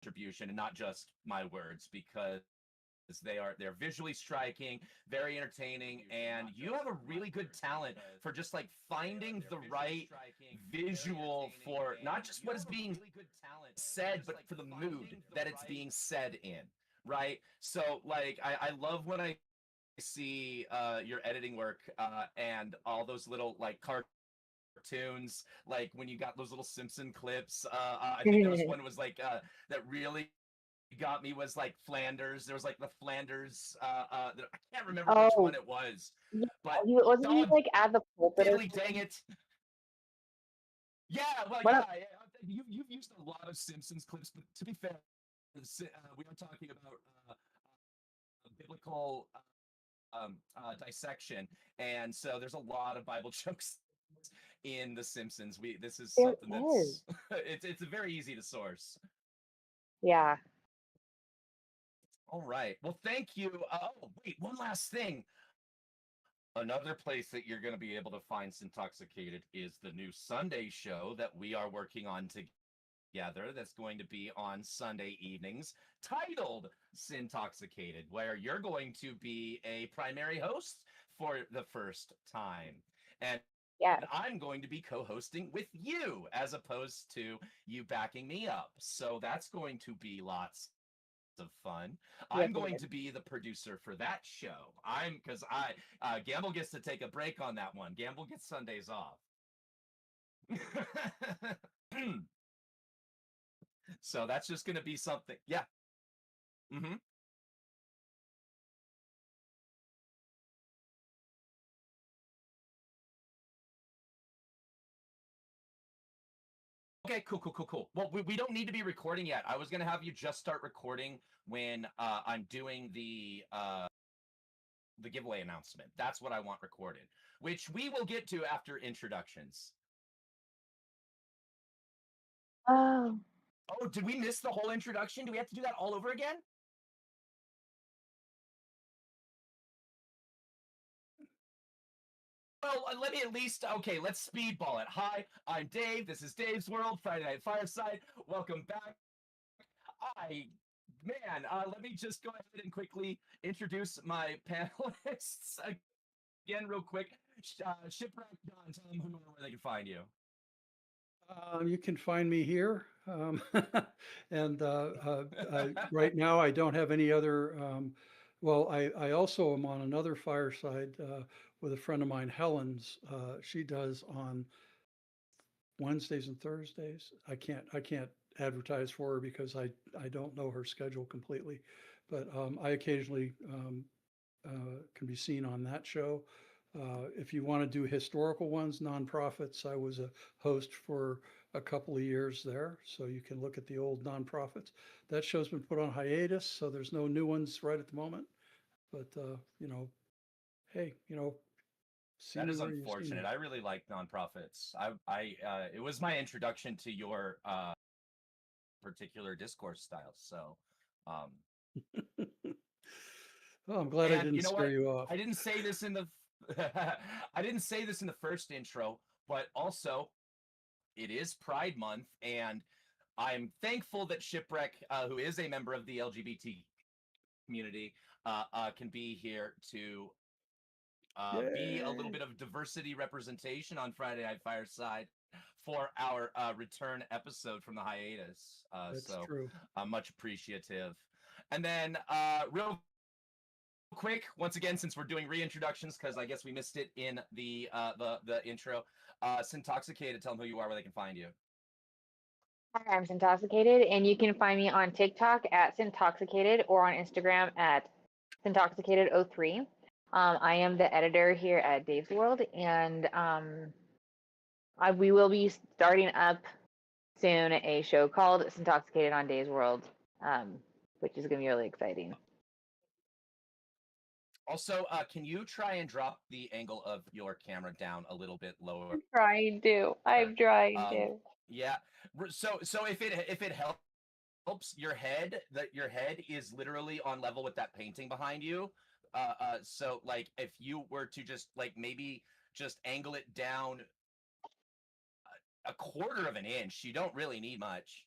attribution and not just my words, because they're visually striking, very entertaining, and you have a really good talent for just like finding the right visual for not just what is being said, but for the mood that it's being said in, right? So like I love when I see your editing work and all those little like cartoons, like when you got those little Simpson clips. I think there was one was like that really got me was like Flanders. There was like the Flanders. I can't remember which one Oh, it was, yeah. but Wasn't he dog like at the pulpit or diddly dang something? it. Yeah, well, What yeah, up? yeah. You've used a lot of Simpsons clips, but to be fair, we are talking about biblical dissection, and so there's a lot of Bible jokes in The Simpsons. This is There something is. that's it's very easy to source. Yeah. All right. Well, thank you. Oh, wait, one last thing. Another place that you're going to be able to find Syntoxicated is the new Sunday show that we are working on together. That's going to be on Sunday evenings, titled Syntoxicated, where you're going to be a primary host for the first time. And Yes. I'm going to be co-hosting with you as opposed to you backing me up. So that's going to be lots of fun. Yes, I'm it going is. to be the producer for that show. I'm because I Gamble gets to take a break on that one. Gamble gets Sundays off. So that's just going to be something. Yeah. Hmm. Okay, cool, cool, cool, cool. Well, we don't need to be recording yet. I was going to have you just start recording when I'm doing the giveaway announcement. That's what I want recorded, which we will get to after introductions. Oh. Oh, did we miss the whole introduction? Do we have to do that all over again? Well, let me at least, okay, let's speedball it. Hi, I'm Dave. This is Dave's World, Friday Night Fireside. Welcome back. I, man, let me just go ahead and quickly introduce my panelists again, real quick. Shipwreck Don, tell them where they can find you. You can find me here. And right now, I don't have any other. Well, I also am on another fireside with a friend of mine, Helen's. She does on Wednesdays and Thursdays. I can't advertise for her because I don't know her schedule completely, but I occasionally can be seen on that show. If you want to do historical ones, nonprofits, I was a host for a couple of years there, so you can look at the old nonprofits. That show's been put on hiatus, so there's no new ones right at the moment. But hey, see That me is where you see me. unfortunate. I really like nonprofits. It was my introduction to your particular discourse style. So, um, Oh, I'm glad I and didn't you know scare what? you off. I didn't say this in the, I didn't say this in the first intro, but also it is Pride Month, and I'm thankful that Shipwreck, who is a member of the LGBT community, can be here to be a little Yay! bit of diversity representation on Friday Night Fireside for our return episode from the hiatus. That's So true. much appreciative. And then real quick, once again, since we're doing reintroductions, because I guess we missed it in the intro, Syntoxicated, tell them who you are, where they can find you. Hi, I'm Syntoxicated, and you can find me on TikTok at Syntoxicated or on Instagram at Syntoxicated03. I am the editor here at Dave's World, and we will be starting up soon a show called Syntoxicated on Dave's World, which is going to be really exciting. Also, can you try and drop the angle of your camera down a little bit lower? I'm trying to. I'm trying to. Yeah. So if it helps your head, that your head is literally on level with that painting behind you. So like if you were to just like maybe just angle it down a quarter of an inch, you don't really need much.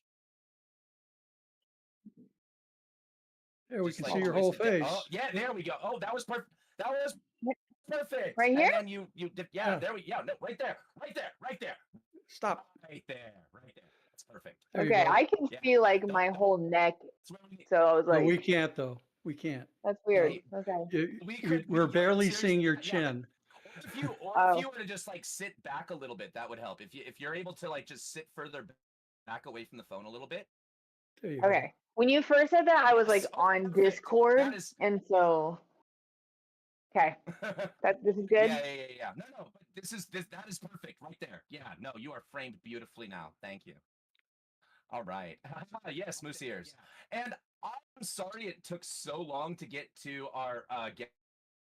There we just can like see your twist whole it down. Oh, face. yeah, there we go. Oh, that was perfect. That was perfect. Right here? And then you dip, yeah, Yeah. there we, yeah, no, right there, right there, right there, Stop. right there, right there. That's perfect. There you Okay, go. I can Yeah, see yeah. like my whole neck, That's where we, so I was No, like, we can't though. We can't. that's weird. hey, Okay. We're we could barely seriously, seeing your yeah. chin. Or if Oh, you were to just like sit back a little bit, that would help. If you're able to like just sit further back away from the phone a little bit. There you go. okay. When you first said that, I was like Yes. Oh, on perfect. Discord, That is. and so okay, this is good. Yeah. No, but that is perfect right there. Yeah, no, you are framed beautifully now. Thank you. All right. Yes, moose ears. And I'm sorry it took so long to get to our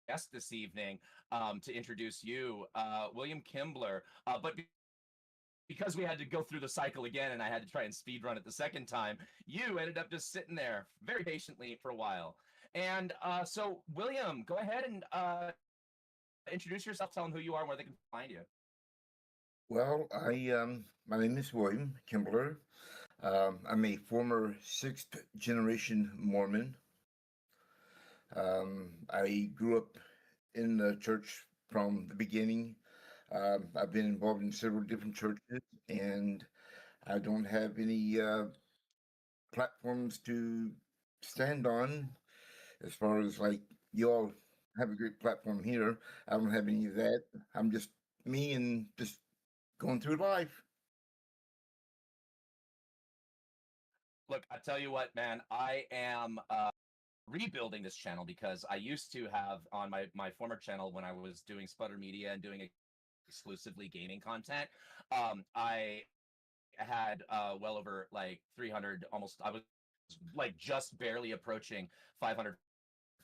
guest this evening to introduce you, William Kimbler. But because we had to go through the cycle again and I had to try and speed run it the second time, you ended up just sitting there very patiently for a while. And so, William, go ahead and introduce yourself, tell them who you are and where they can find you. Well, my name is William Kimbler. I'm a former sixth generation Mormon. I grew up in the church from the beginning. I've been involved in several different churches, and I don't have any platforms to stand on as far as like you all have a great platform here. I don't have any of that. I'm just me and just going through life. Look, I tell you what, man, I am rebuilding this channel because I used to have on my former channel when I was doing Sputter Media and doing exclusively gaming content. I had well over like 300, almost, I was like just barely approaching 500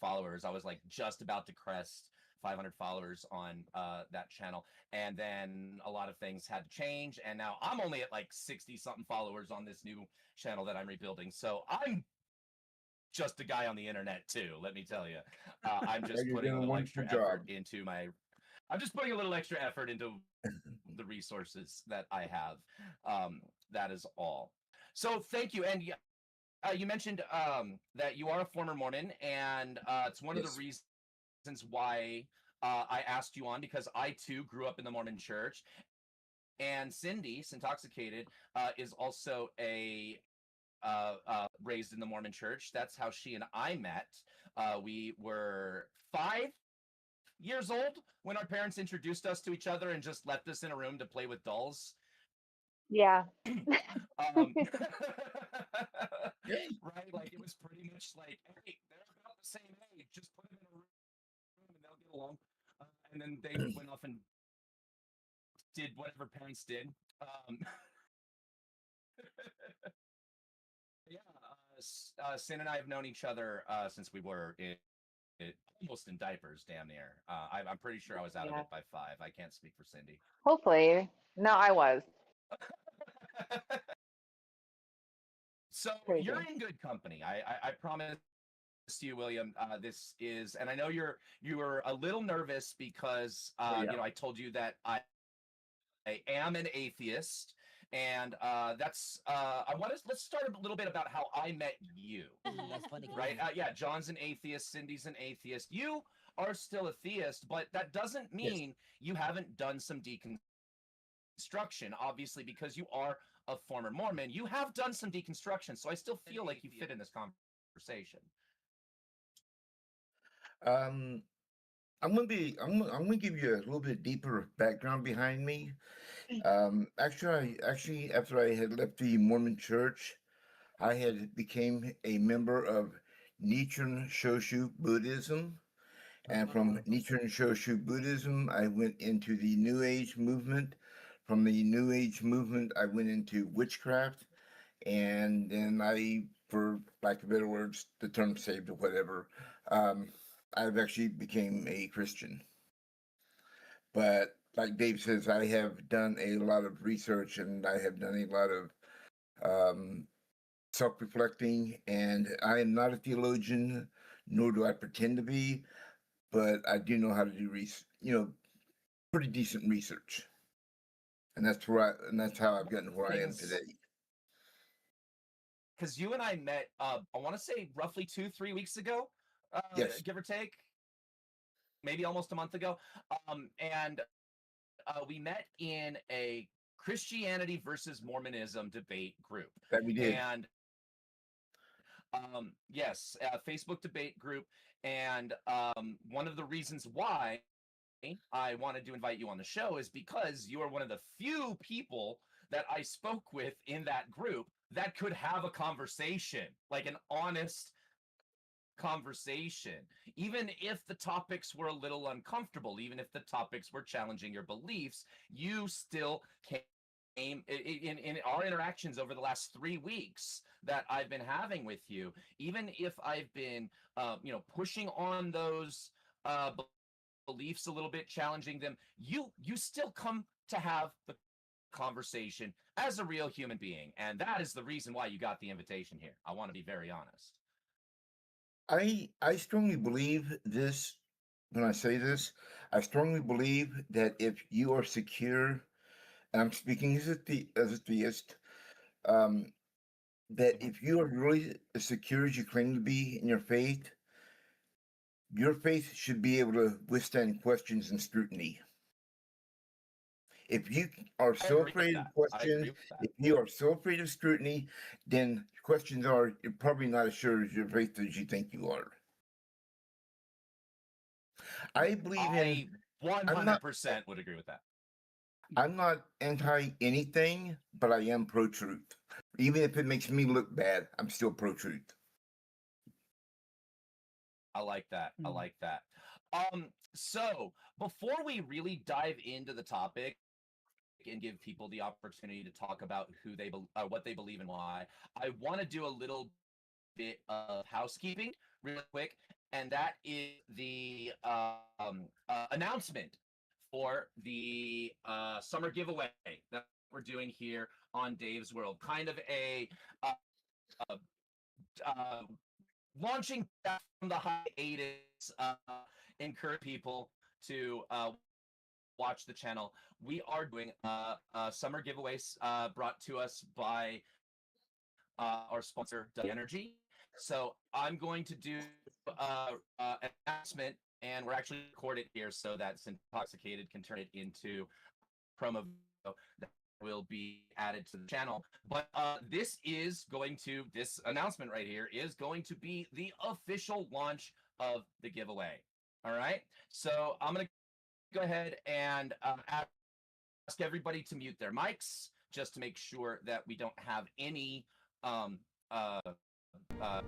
followers. I was like just about to crest 500 followers on that channel, and then a lot of things had to change, and now I'm only at like 60 something followers on this new channel that I'm rebuilding. So I'm just a guy on the internet too, let me tell you. I'm Yeah, just you're putting doing a a little wonderful extra job. effort into my I'm just putting a little extra effort into the resources that I have. That is all. So thank you. And you mentioned that you are a former Mormon, and it's one of the Yes. reasons why I asked you on, because I too grew up in the Mormon church. And Cindy, Syntoxicated, is also a raised in the Mormon church. That's how she and I met. We were 5 years old when our parents introduced us to each other and just left us in a room to play with dolls. Yeah. Right? Like it was pretty much like, hey, they're about the same age. Just put them in a room and they'll get along. And then they went off and did whatever parents did. Yeah, Sin and I have known each other since we were almost in diapers, damn near. I'm pretty sure I was out of Yeah. it by 5. I can't speak for Cindy. Hopefully. No, I was. So Crazy. you're in good company. I promise you, William. This is, and I know you were a little nervous because Yeah. I told you that I am an atheist, and that's let's start a little bit about how I met you. That's funny. Right? Yeah, John's an atheist, Cindy's an atheist. You are still a theist, but that doesn't Yes. mean you haven't done some deconstruction. Obviously, because you are a former Mormon, you have done some deconstruction. So I still feel like you fit in this conversation. I'm gonna give you a little bit deeper background behind me. Actually, after I had left the Mormon Church, I had became a member of Nichiren Shoshu Buddhism, and from Nichiren Shoshu Buddhism, I went into the New Age movement. From the New Age movement, I went into witchcraft, and then for lack of better words, the term saved or whatever, I've actually became a Christian. But like Dave says, I have done a lot of research and I have done a lot of self-reflecting, and I am not a theologian, nor do I pretend to be, but I do know how to do pretty decent research, and that's how I've gotten where I am Things today. because you and I met, I want to say roughly 2-3 weeks ago, Yes, give or take, maybe almost a month ago. And we met in a Christianity versus Mormonism debate group. that we did. And yes, Facebook debate group. And one of the reasons why I wanted to invite you on the show is because you are one of the few people that I spoke with in that group that could have a conversation, like an honest conversation, even if the topics were a little uncomfortable, even if the topics were challenging your beliefs, you still came in our interactions over the last 3 weeks that I've been having with you, even if I've been, pushing on those beliefs a little bit, challenging them, you still come to have the conversation as a real human being, and that is the reason why you got the invitation here. I want to be very honest. I strongly believe this when I say this. I strongly believe that if you are secure, and I'm speaking as a theist, that Mhm. if you are really as secure as you claim to be in your faith should be able to withstand questions and scrutiny. If you are I so agree with afraid of that. I questions, agree with that. if you are so afraid of scrutiny, then questions are you're probably not as sure as your faith as you think you are. I believe in. I I'm not. 100% would agree with that. I'm not anti anything, but I am pro truth. Even if it makes me look bad, I'm still pro truth. I like that. I Mm. like that. So before we really dive into the topic and give people the opportunity to talk about what they believe and why, I want to do a little bit of housekeeping really quick, and that is the announcement for the summer giveaway that we're doing here on Dave's World. Kind of a uh, uh, launching back from the hiatus, encourage people to watch the channel. We are doing summer giveaways brought to us by our sponsor, Energy. So I'm going to do an announcement, and we're actually record it here so that Intoxicated can turn it into promo video that will be added to the channel. But this announcement right here is going to be the official launch of the giveaway. All right. So I'm going to go ahead and ask everybody to mute their mics just to make sure that we don't have any um, uh, uh,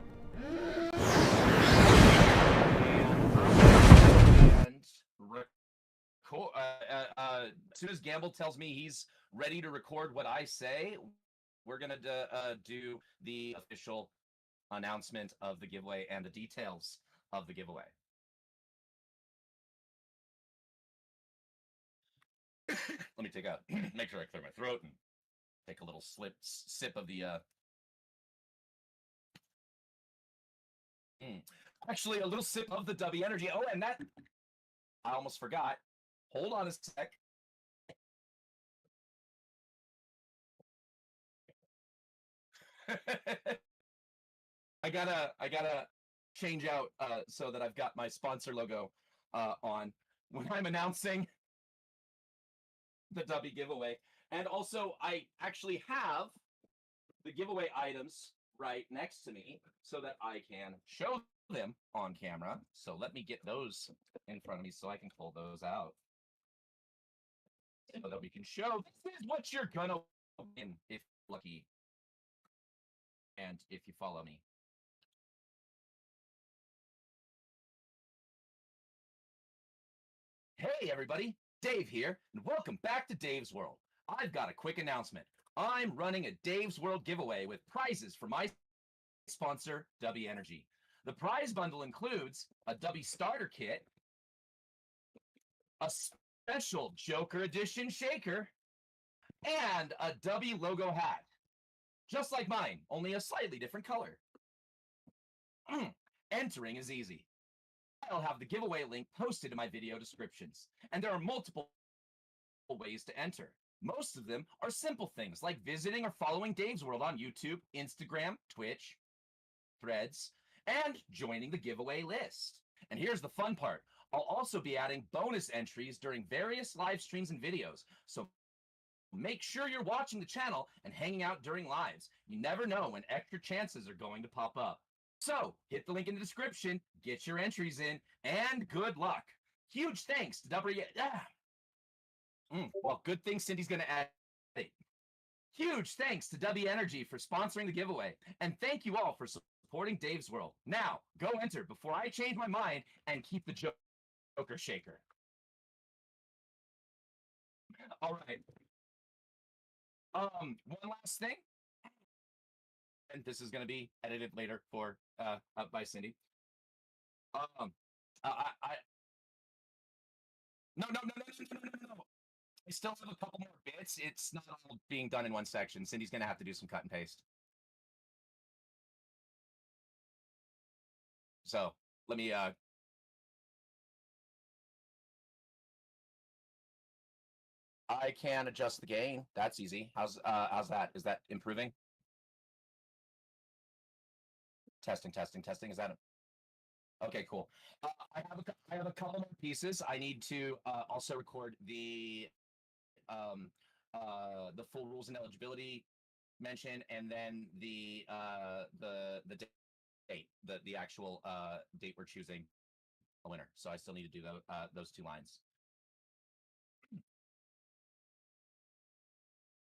and as soon as Gamble tells me he's ready to record what I say, we're gonna do the official announcement of the giveaway and the details of the giveaway. Let me make sure I clear my throat and take a little sip of the. Actually, a little sip of the W Energy. Oh, and that I almost forgot. Hold on a sec. I gotta change out so that I've got my sponsor logo on when I'm announcing the W giveaway. And also, I actually have the giveaway items right next to me so that I can show them on camera. So let me get those in front of me so I can pull those out so that we can show this is what you're gonna win if you're lucky and if you follow me. Hey everybody, Dave here, and welcome back to Dave's World. I've got a quick announcement. I'm running a Dave's World giveaway with prizes for my sponsor, W Energy. The prize bundle includes a W starter kit, a special Joker edition shaker, and a W logo hat. Just like mine, only a slightly different color. Entering is easy. I'll have the giveaway link posted in my video descriptions, and there are multiple ways to enter. Most of them are simple things like visiting or following Dave's World on YouTube, Instagram, Twitch, Threads, and joining the giveaway list. And here's the fun part. I'll also be adding bonus entries during various live streams and videos. So make sure you're watching the channel and hanging out during lives. You never know when extra chances are going to pop up. So hit the link in the description, get your entries in, and good luck. Huge thanks to W. Well, good thing Cindy's going to add it. Huge thanks to W Energy for sponsoring the giveaway. And thank you all for supporting Dave's World. Now, go enter before I change my mind and keep the Joker shaker. All right. One last thing. And this is going to be edited later for by Cindy. No. I still have a couple more bits. It's not all being done in one section. Cindy's going to have to do some cut and paste. So let me. I can adjust the gain. That's easy. How's that? Is that improving? Testing. Is that? Okay, cool. I have a couple more pieces. I need to also record the full rules and eligibility mention, and then the date, the actual date we're choosing a winner. So I still need to do those two lines.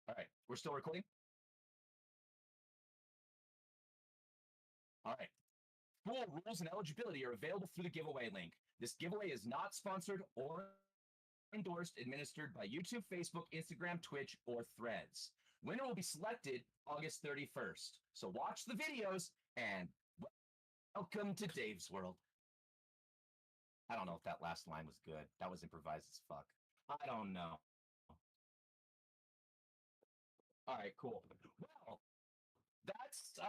All right, we're still recording. All right. Full rules and eligibility are available through the giveaway link. This giveaway is not sponsored or endorsed, administered by YouTube, Facebook, Instagram, Twitch, or Threads. Winner will be selected August 31st. So watch the videos and welcome to Dave's World. I don't know if that last line was good. That was improvised as fuck. I don't know. All right, cool. Well, that's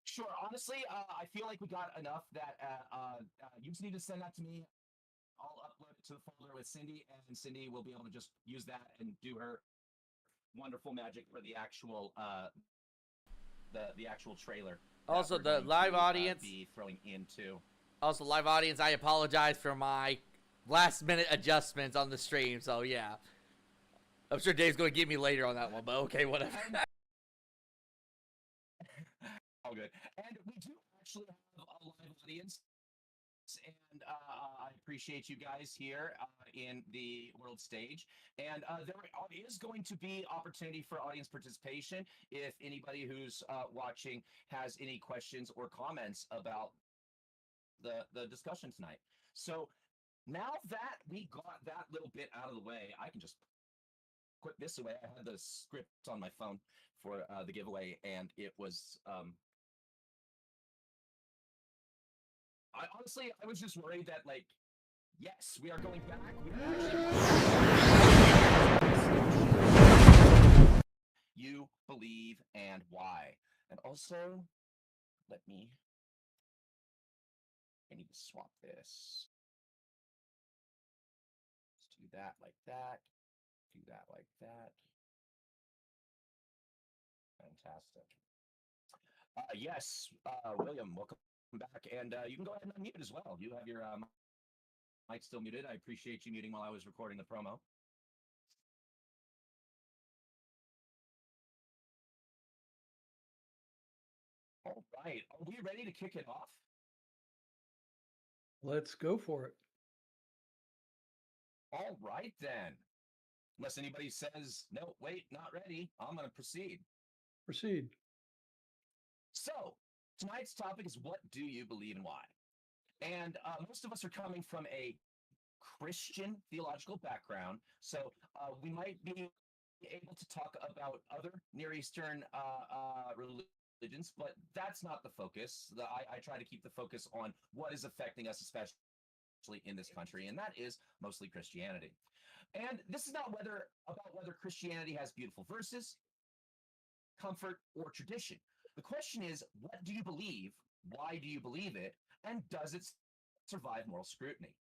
sure. Honestly, I feel like we got enough that you just need to send that to me. I'll upload it to the folder with Cindy, and Cindy will be able to just use that and do her wonderful magic for the actual the actual trailer. Also, the live audience be throwing into. Also, live audience, I apologize for my last-minute adjustments on the stream. So yeah, I'm sure Dave's going to get me later on that one, but okay, whatever. All good. And we do actually have a live audience, and I appreciate you guys here in the world stage. And there is going to be opportunity for audience participation if anybody who's watching has any questions or comments about the discussion tonight. So now that we got that little bit out of the way, I can just put this away. I had the script on my phone for the giveaway, and it was I was just worried that, like, yes, we are going back. We are actually you believe and why. And also, I need to swap this. Let's do that like that. Do that like that. Fantastic. Yes, William, welcome back. And you can go ahead and unmute as well. You have your mic still muted. I appreciate you muting while I was recording the promo. All right. Are we ready to kick it off? Let's go for it. All right, then. Unless anybody says, no, wait, not ready, I'm going to proceed. Proceed. So, tonight's topic is what do you believe and why? And most of us are coming from a Christian theological background, so we might be able to talk about other Near Eastern religions, but that's not the focus. I try to keep the focus on what is affecting us, especially in this country, and that is mostly Christianity. And this is not about whether Christianity has beautiful verses, comfort, or tradition. The question is, what do you believe? Why do you believe it? And does it survive moral scrutiny?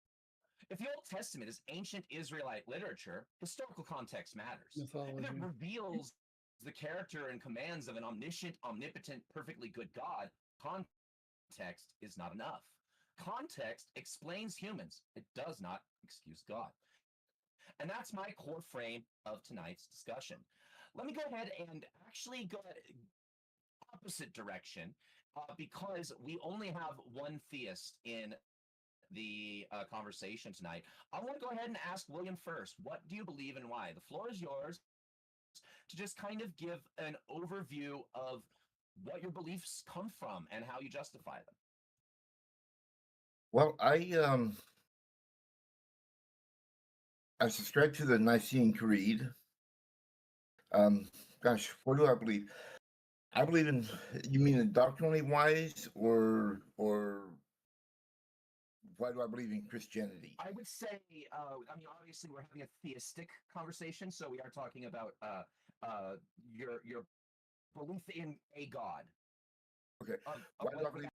If the Old Testament is ancient Israelite literature, historical context matters. If Mythology. it reveals the character and commands of an omniscient, omnipotent, perfectly good God, context is not enough. Context explains humans. It does not excuse God. And that's my core frame of tonight's discussion. Let me go ahead and actually go opposite direction because we only have one theist in the conversation tonight. I want to go ahead and ask William first. What do you believe and why? The floor is yours to just kind of give an overview of what your beliefs come from and how you justify them. Well, I subscribe to the Nicene Creed. Gosh, what do I believe? I believe in. You mean in doctrinally wise, or why do I believe in Christianity? I would say, I mean, obviously we're having a theistic conversation, so we are talking about your belief in a God. Okay. Why do I believe?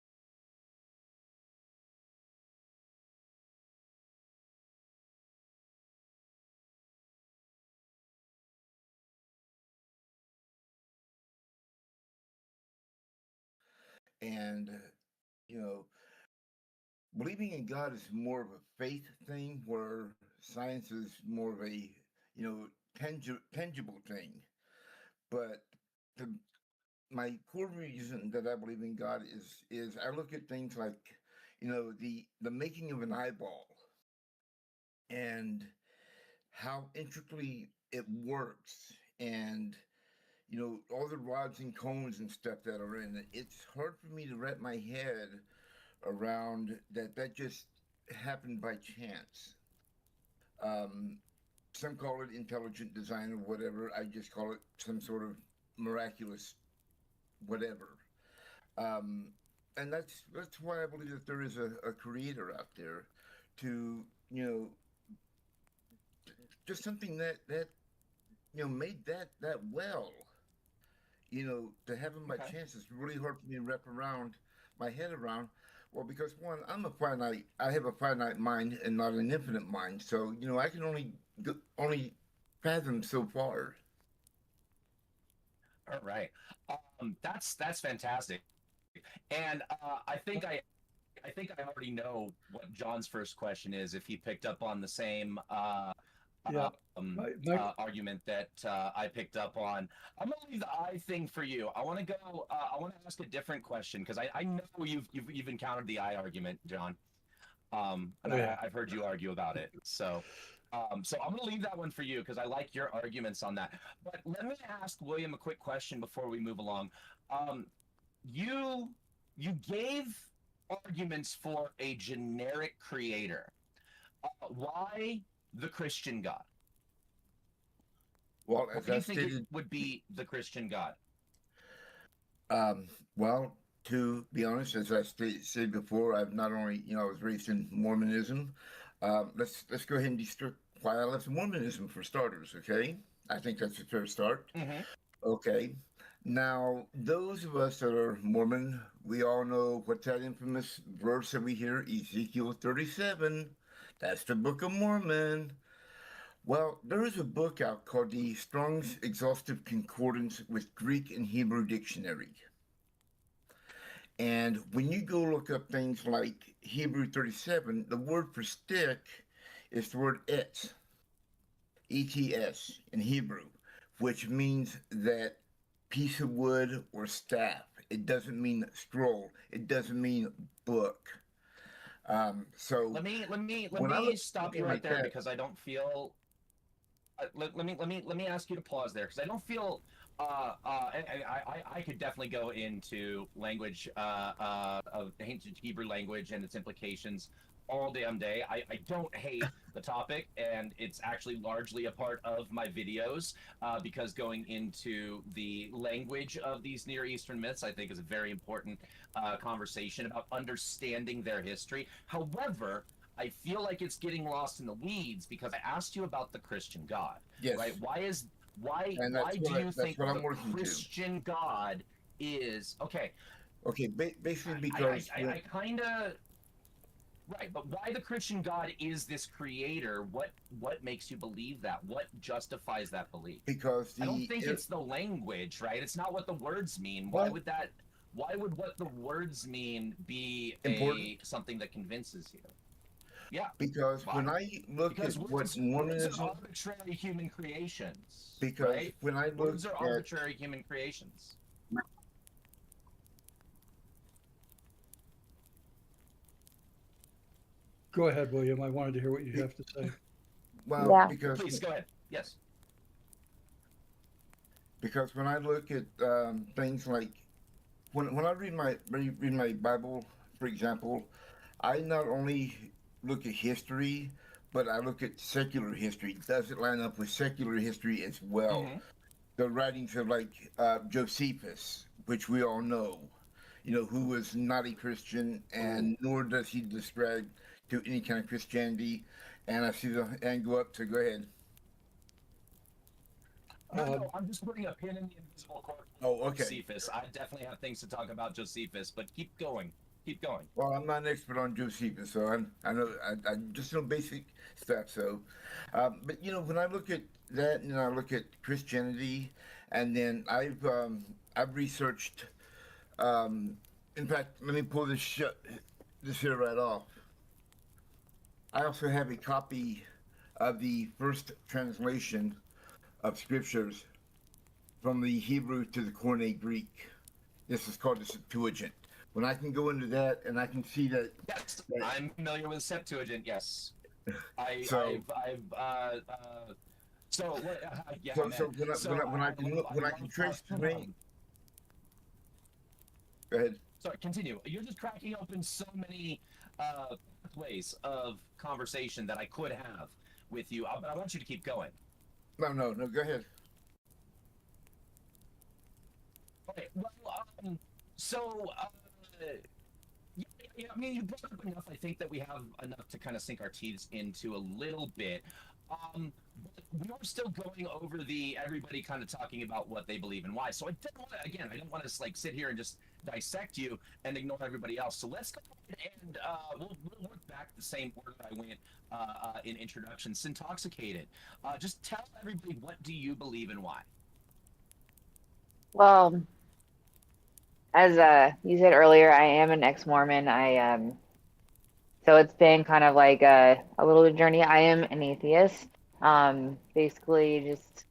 And you know, believing in God is more of a faith thing, where science is more of a tangible thing. But the, my core reason that I believe in God is I look at things like the making of an eyeball and how intricately it works, and all the rods and cones and stuff that are in it. It's hard for me to wrap my head around that just happened by chance. Um, some call it intelligent design or whatever. I just call it some sort of miraculous whatever. Um, and that's why I believe that there is a creator out there to just something that made that well. To have him by Okay. chance is really hard for me to wrap around my head around. Well, because one, I have a finite mind and not an infinite mind. So, I can only fathom so far. All right. That's fantastic. And I think I already know what John's first question is if he picked up on the same Yeah. argument that I picked up on. I'm gonna leave the I thing for you. I want to go. I want to ask a different question because I know you've encountered the I argument, John. And I've heard you argue about it. So I'm going to leave that one for you because I like your arguments on that. But let me ask William a quick question before we move along. You you gave arguments for a generic creator. Why the Christian God? Well, What as do I you think it stated, would be the Christian God? well, to be honest, as I said before, I've not only I was raised in Mormonism. Let's go ahead and destruct why I left Mormonism for starters. Okay, I think that's a fair start. Mm-hmm. Okay. Now, those of us that are Mormon, we all know what that infamous verse that we hear, Ezekiel 37. That's the Book of Mormon. Well, there is a book out called the Strong's Exhaustive Concordance with Greek and Hebrew Dictionary. And when you go look up things like Hebrew 37, the word for stick is the word etz, E-T-S in Hebrew, which means that piece of wood or staff. It doesn't mean scroll. It doesn't mean book. So Let when I me look stop something you right like there that, because I don't feel let me ask you to pause there because I don't feel I could definitely go into language of ancient Hebrew language and its implications all damn day. I don't hate the topic, and it's actually largely a part of my videos because going into the language of these Near Eastern myths, I think, is a very important conversation about understanding their history. However, I feel like it's getting lost in the weeds because I asked you about the Christian God, yes, right? and Why do you that's think what I'm the working to. Christian God is okay? Okay, basically because I kind of Right, but why the Christian God is this creator? What makes you believe that? What justifies that belief? Because I don't think it's the language, right? It's not what the words mean. Why well, would that? Why would what the words mean be important something that convinces you? Yeah, because why? when I look at Because what words are Mormonism, arbitrary human creations, because right? when I look Words are at arbitrary human creations. Go ahead, William. I wanted to hear what you have to say. well, Yeah. Please go ahead. Yes. because when I look at things like when I read my Bible, for example, I not only look at history, but I look at secular history. Does it line up with secular history as well? Mm-hmm. The writings of like Josephus, which we all know, who was not a Christian, and nor does he describe to any kind of Christianity. And I see the hand go up, so go ahead. No, I'm just putting a pin in the invisible cord. Oh, okay. Josephus. I definitely have things to talk about Josephus, but keep going. Keep going. Well, I'm not an expert on Josephus, so I know I just know basic stuff. So, but when I look at that and I look at Christianity, and then I've researched. In fact, let me pull this here right off. I also have a copy of the first translation of scriptures from the Hebrew to the Koine Greek. This is called the Septuagint. When I can go into that and I can see that. Yes, I'm familiar with Septuagint. Yes, So so what? Yeah, so man. so when I can look, when I can trace the name. Go ahead. Sorry, continue. You're just cracking open so many ways of conversation that I could have with you, but I want you to keep going. No. Go ahead. Okay. Well, yeah, I mean, you brought up enough. I think that we have enough to kind of sink our teeth into a little bit. But we are still going over everybody kind of talking about what they believe and why. So I don't want to like sit here and just dissect you and ignore everybody else. So let's go ahead and we'll work back the same order I went in introduction. Syntoxicated. Just tell everybody, what do you believe and why? Well, as you said earlier, I am an ex-Mormon. So it's been kind of like a little journey. I am an atheist. Basically just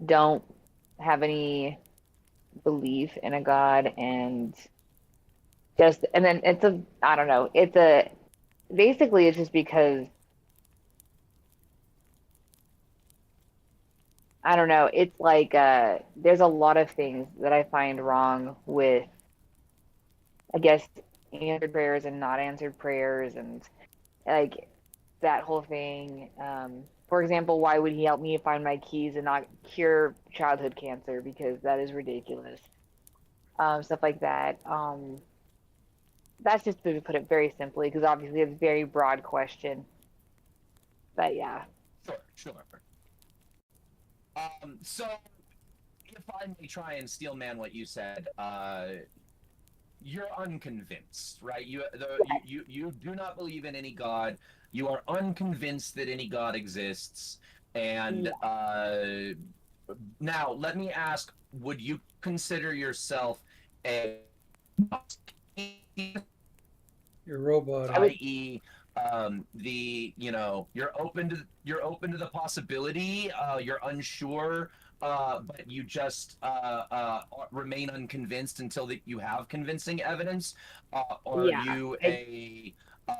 don't have any belief in a God, and then I don't know. Basically it's just because I don't know. It's like there's a lot of things that I find wrong with, I guess, answered prayers and not answered prayers, and like that whole thing. For example, why would he help me find my keys and not cure childhood cancer? Because that is ridiculous. Stuff like that. That's just to put it very simply, because obviously it's a very broad question. But yeah. Sure. So if I may try and steel man what you said, you're unconvinced, right? You do not believe in any God. You are unconvinced that any God exists. And now let me ask: would you consider yourself a You're robotic. i.e., you're open to the possibility, you're unsure, but you just remain unconvinced until that you have convincing evidence, or Yeah. are you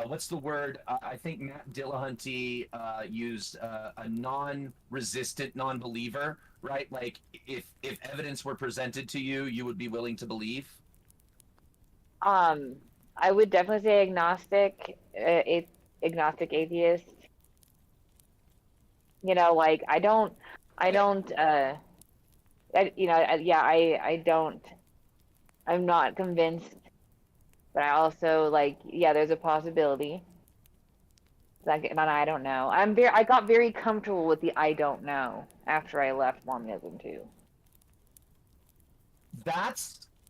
what's the word? I think Matt Dillahunty used a non-resistant non-believer, right? Like if evidence were presented to you, you would be willing to believe. I would definitely say agnostic, agnostic atheist. Like I don't, I don't. I'm not convinced, but I also there's a possibility. And I don't know. I got very comfortable with the I don't know after I left Mormonism too.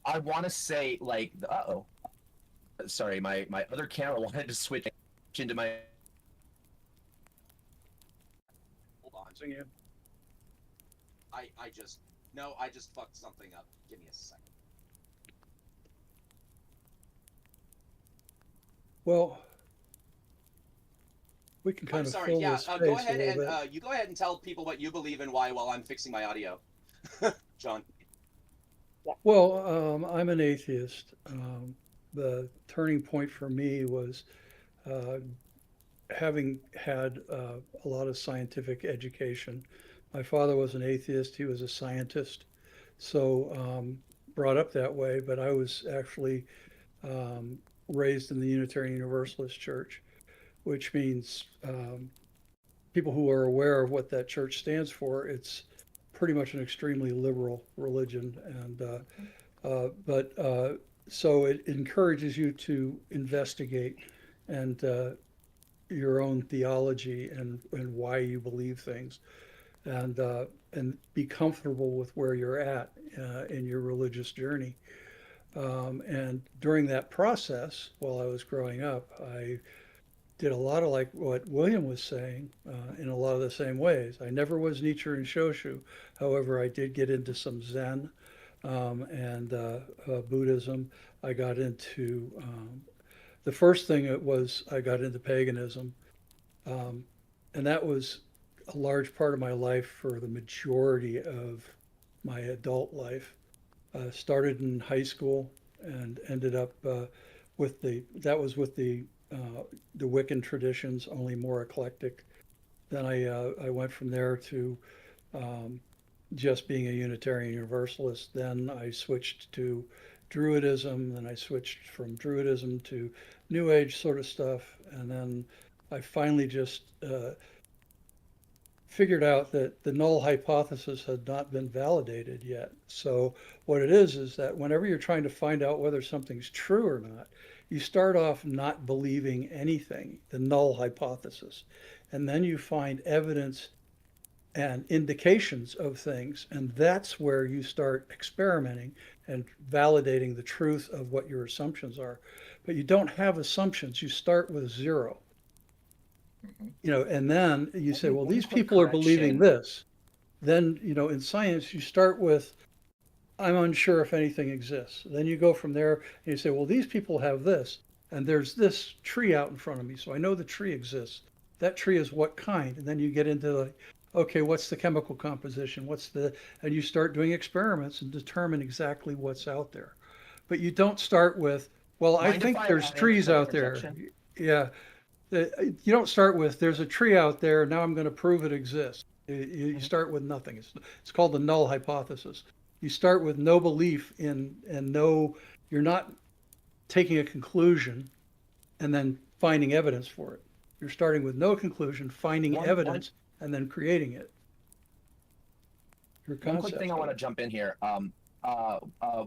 I want to say, like, sorry, my other camera wanted to switch. into my Hold on. Losing you. I just no, I just fucked something up. Give me a second. Well, we can kind I'm of sorry. fill Yeah, this go space a ahead little and bit. you go ahead and tell people what you believe in why while I'm fixing my audio. John. Well, I'm an atheist. The turning point for me was uh, having had a lot of scientific education. My father was an atheist, he was a scientist, so brought up that way, but I was actually um, raised in the Unitarian Universalist Church, which means people who are aware of what that church stands for, it's pretty much an extremely liberal religion. And but so it encourages you to investigate and your own theology and why you believe things, and be comfortable with where you're at in your religious journey. And during that process, while I was growing up, I did a lot of like what William was saying in a lot of the same ways. I never was Nichiren Shoshu. However, I did get into some Zen and Buddhism. I got into the first thing it was I got into paganism, um, and that was a large part of my life for the majority of my adult life. Started in high school and ended up with the Wiccan traditions, only more eclectic. Then I went from there to um, just being a Unitarian Universalist. Then I switched to Druidism. Then I switched from Druidism to New Age sort of stuff. And then I finally just figured out that the null hypothesis had not been validated yet. So what it is that whenever you're trying to find out whether something's true or not, you start off not believing anything, the null hypothesis, and then you find evidence and indications of things, and that's where you start experimenting and validating the truth of what your assumptions are. But you don't have assumptions, you start with zero. And then you say, well, one these quick people are believing correction. this. Then, in science, you start with, I'm unsure if anything exists. Then you go from there and you say, well, these people have this, and there's this tree out in front of me, so I know the tree exists. That tree is what kind? And then you get into like, okay, what's the chemical composition? And you start doing experiments and determine exactly what's out there. But you don't start with, well, I Mind if think I there's add in a trees quick out there. interjection? Yeah, you don't start with there's a tree out there, now I'm going to prove it exists. You start with nothing. It's called the null hypothesis. You start with no belief in and no, you're not taking a conclusion and then finding evidence for it. You're starting with no conclusion, finding One evidence, and then creating it. Your one quick thing concepts I of want to it. jump in here. Uh, uh,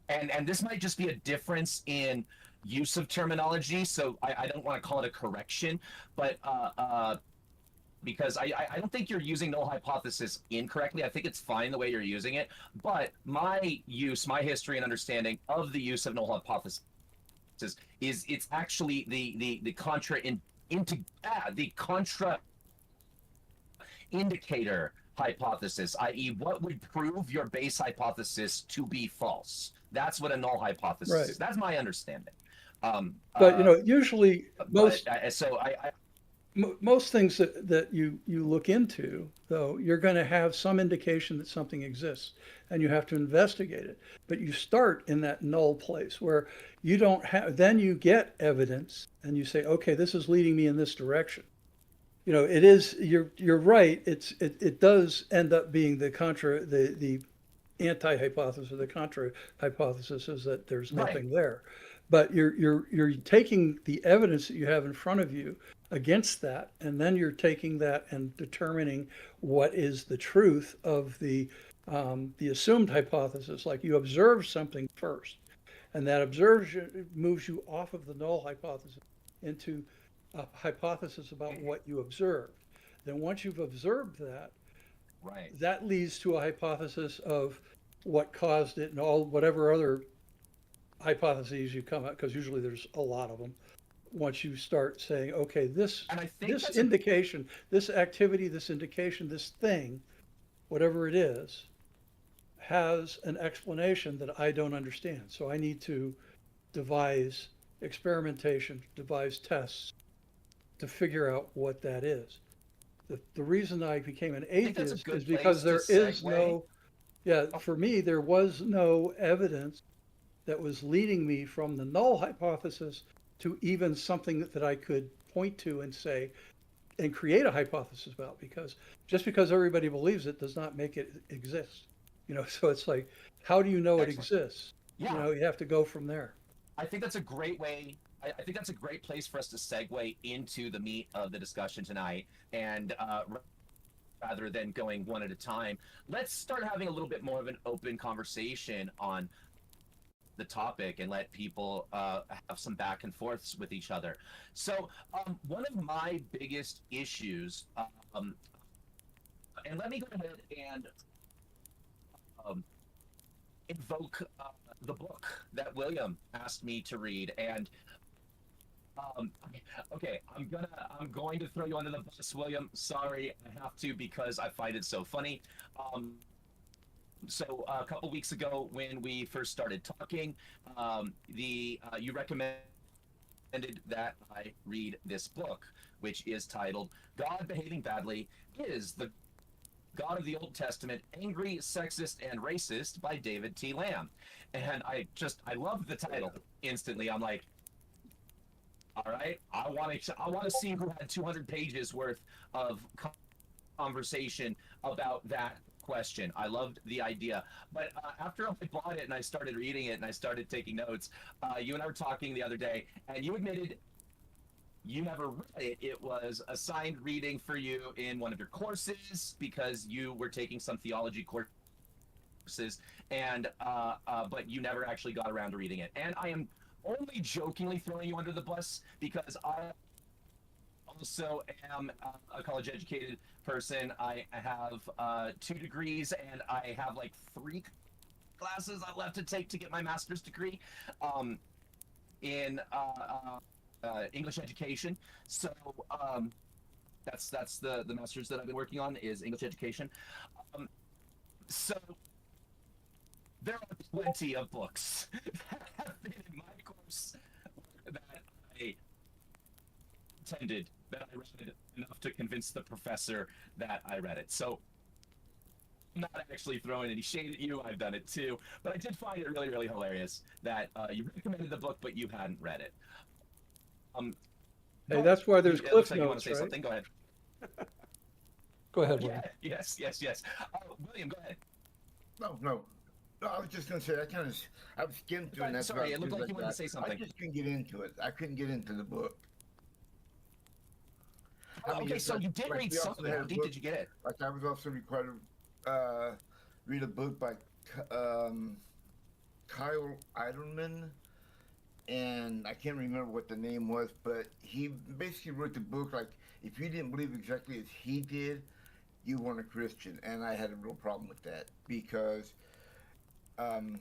and this might just be a difference in use of terminology, so I don't want to call it a correction, but because I don't think you're using null hypothesis incorrectly. I think it's fine the way you're using it, but my history and understanding of the use of null hypothesis is it's actually the contra indicator hypothesis, i.e., what would prove your base hypothesis to be false. That's what a null hypothesis Right. is. That's my understanding. But usually most So most things that you look into, though, you're going to have some indication that something exists and you have to investigate it. But you start in that null place where you don't have, then you get evidence and you say, okay, this is leading me in this direction. It is, you're right. It does end up being the anti-hypothesis or the contra hypothesis is that there's right. nothing there. But you're taking the evidence that you have in front of you against that, and then you're taking that and determining what is the truth of the assumed hypothesis. Like you observe something first, and that observation moves you off of the null hypothesis into a hypothesis about what you observed. Then once you've observed that, Right. that leads to a hypothesis of what caused it and all whatever other hypotheses you come up, because usually there's a lot of them. once you start saying, okay, And I think this that's indication, this activity, this indication, this thing, whatever it is, has an explanation that I don't understand. So I need to devise experimentation, devise tests to figure out what that is. The reason I became an I think that's a atheist is good because place to there is segue. yeah, Oh, for me, there was no evidence that was leading me from the null hypothesis to even something that I could point to and say, and create a hypothesis about, because just because everybody believes it does not make it exist. So it's like, how do you know it excellent. exists? Yeah, You have to go from there. I think that's a great way. I think that's a great place for us to segue into the meat of the discussion tonight. And rather than going one at a time, let's start having a little bit more of an open conversation on the topic and let people have some back and forths with each other. So, one of my biggest issues, um, and let me go ahead and um, invoke the book that William asked me to read. And um, okay, I'm going to throw you under the bus, William. Sorry, I have to because I find it so funny. So a couple weeks ago, when we first started talking, the you recommended that I read this book, which is titled "God Behaving Badly Is the God of the Old Testament, Angry, Sexist, and Racist" by David T. Lamb. And I love the title instantly. I'm like, all right, I want to see who had 200 pages worth of conversation about that question. I loved the idea. But after I bought it and I started reading it and I started taking notes, you and I were talking the other day, and you admitted you never read it. It was assigned reading for you in one of your courses because you were taking some theology courses, and but you never actually got around to reading it. And I am only jokingly throwing you under the bus because I also am a college educated person. I have 2 degrees and I have like 3 classes I left to take to get my master's degree in English education. So that's the master's that I've been working on is English education. Um, so there are plenty of books that have been in my course that I pretended that I read it enough to convince the professor that I read it. So I'm not actually throwing any shade at you. I've done it too. But I did find it really, really hilarious that you recommended the book, but you hadn't read it. Hey, that's why there's it looks cliff like you want notes, to say right? something. Go ahead. Go ahead, Yeah, William. yes. William, go ahead. No. No, I was just going to say, I was skimmed through, and that's Sorry, it about looked things like you wanted that. to say I something. just couldn't get into it. I couldn't get into the book. Okay, it's so you did read we some also of it. had How a deep book. did you get it? Like I was also required to read a book by Kyle Eidelman, and I can't remember what the name was, but he basically wrote the book like, if you didn't believe exactly as he did, you weren't a Christian, and I had a real problem with that because um,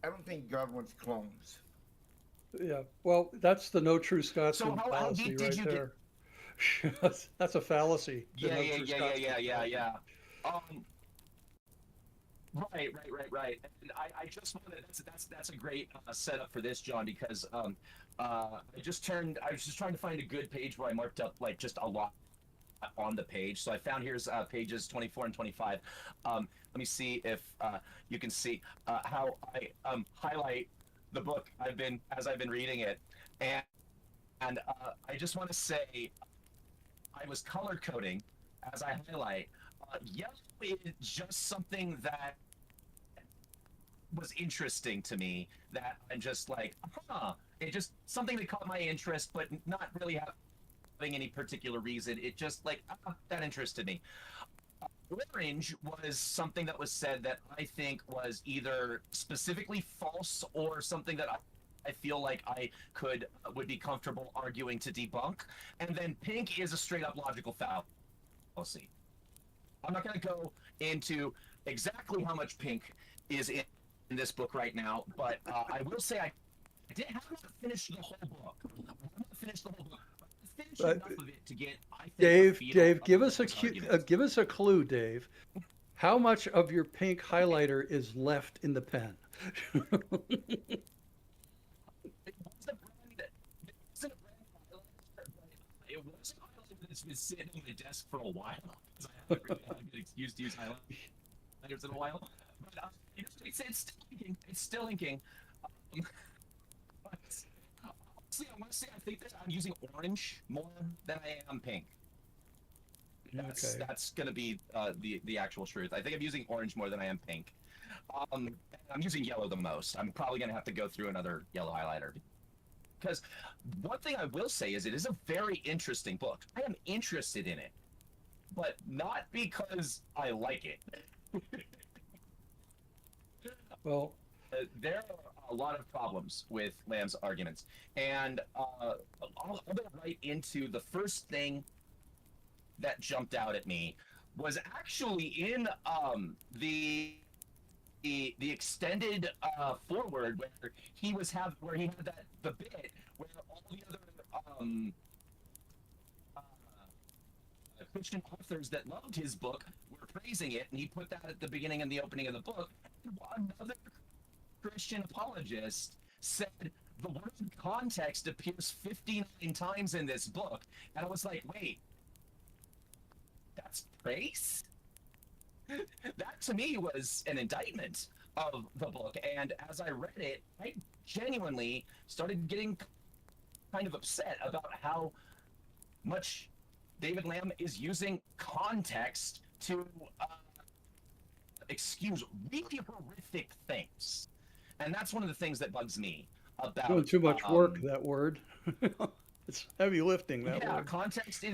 I don't think God wants clones. Yeah. Well, that's the no true So Scotsman how deep fallacy did right you get? there. That's a fallacy. The Yeah, no yeah, true yeah, yeah, Scotsman yeah, yeah, fallacy. yeah. Um, right. And I just wanted that's a great setup for this, John, because I was just trying to find a good page where I marked up like just a lot on the page. So I found here's pages 24 and 25. Let me see if you can see how I highlight the book as I've been reading it, and I just want to say I was color coding as I highlight. Yellow is just something that was interesting to me that I'm just like, it just something that caught my interest, but not really having any particular reason. It just like that interested me. Orange was something that was said that I think was either specifically false or something that I feel like I would be comfortable arguing to debunk. And then pink is a straight up logical fallacy. I'm not going to go into exactly how much pink is in this book right now, but I will say I have not finished the whole book. I have not finished the whole book. I finished But enough of it to get, I think, a Dave, feel Dave, of give us Lamb's arguments. give us a clue, Dave. How much of your pink highlighter is left in the pen? It wasn't brand, it wasn't a brand highlighter, but it was a highlighter that's been sitting on my desk for a while because I haven't really had a good excuse to use highlighters in a while. But it's still inking. It's still inking. Um, but honestly, I want to say I think that I'm using orange more than I am pink. Okay. That's gonna be the actual truth. I think I'm using orange more than I am pink. I'm using yellow the most. I'm probably gonna have to go through another yellow highlighter because one thing I will say is it is a very interesting book. I am interested in it, but not because I like it. Well, There are a lot of problems with Lamb's arguments, and I'll go right into the first thing that jumped out at me was actually in the extended forward where he had that the bit where all the other uh, Christian authors that loved his book were praising it, and he put that at the beginning and the opening of the book. And another Christian apologist said the word context appears 59 times in this book, and I was like, wait, that's praise? That to me was an indictment of the book, and as I read it, I genuinely started getting kind of upset about how much David Lamb is using context to excuse really horrific things, and that's one of the things that bugs me it's doing about too much work, that word. It's heavy lifting, that yeah, word. context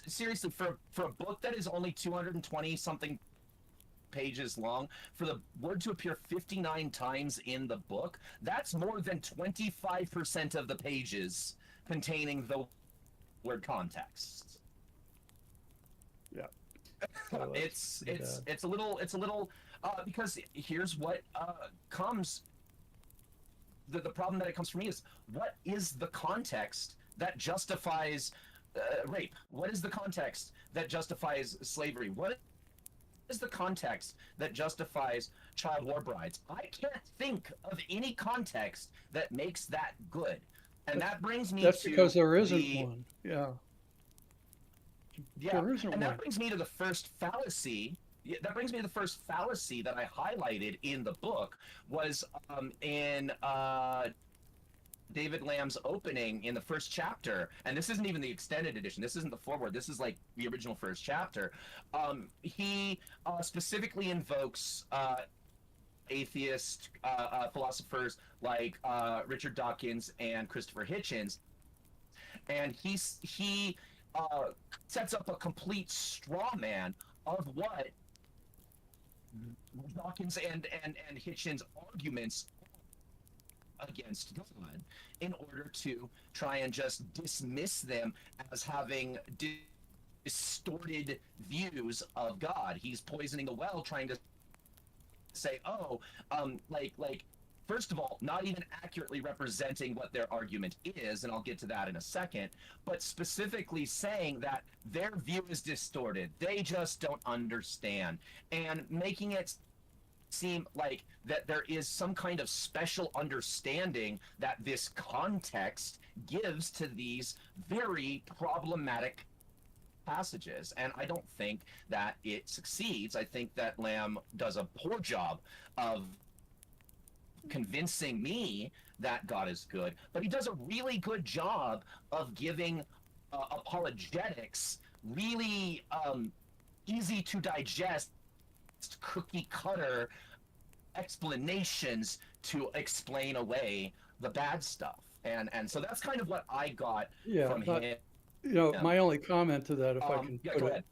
seriously for a book that is only 220 something pages long, for the word to appear 59 times in the book, that's more than 25% of the pages containing the word context. Yeah. So It's a little because here's what comes the problem that it comes from me is what is the context that justifies rape? What is the context that justifies slavery? What is the context that justifies child war brides? I can't think of any context that makes that good. And that brings me That's to because there isn't the one. Yeah. yeah, There isn't and one. that brings me to the first fallacy. Yeah, that brings me to the first fallacy that I highlighted in the book was in David Lamb's opening in the first chapter, and this isn't even the extended edition. This isn't the foreword. This is like the original first chapter. He specifically invokes atheist philosophers like Richard Dawkins and Christopher Hitchens, and he sets up a complete straw man of what Dawkins and Hitchens' arguments against God in order to try and just dismiss them as having distorted views of God. He's poisoning the well, trying to say, oh, like first of all, not even accurately representing what their argument is, and I'll get to that in a second, but specifically saying that their view is distorted. They just don't understand, and making it seem like that there is some kind of special understanding that this context gives to these very problematic passages. And I don't think that it succeeds. I think that Lamb does a poor job of convincing me that God is good, but he does a really good job of giving apologetics really easy to digest, cookie cutter explanations to explain away the bad stuff. And so that's kind of what I got from him. My only comment to that, if I can yeah, go ahead.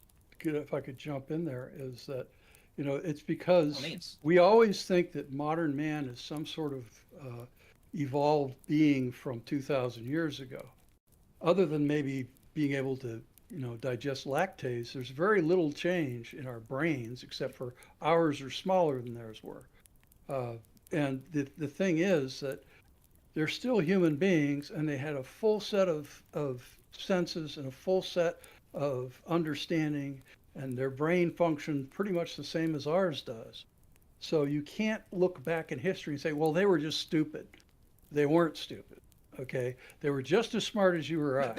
if I could jump in there, is that, it's By all because means. we always think that modern man is some sort of evolved being from 2,000 years ago. Other than maybe being able to, digest lactase, there's very little change in our brains, except for ours are smaller than theirs were. And the thing is that they're still human beings, and they had a full set of senses and a full set of understanding, and their brain functioned pretty much the same as ours does. So you can't look back in history and say, well, they were just stupid. They weren't stupid. Okay. They were just as smart as you or I.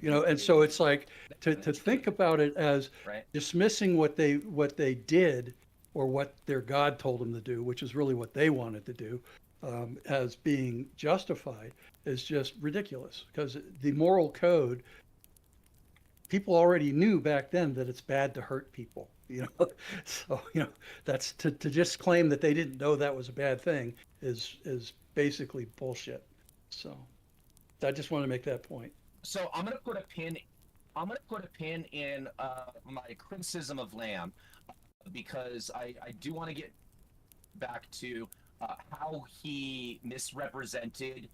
And so it's like to think about it as Right. dismissing what they did or what their God told them to do, which is really what they wanted to do, as being justified, is just ridiculous, because the moral code, people already knew back then that it's bad to hurt people, so that's to just claim that they didn't know that was a bad thing is basically bullshit. So I just want to make that point. So I'm gonna put a pin. I'm gonna put a pin in my criticism of Lamb, because I do want to get back to how he misrepresented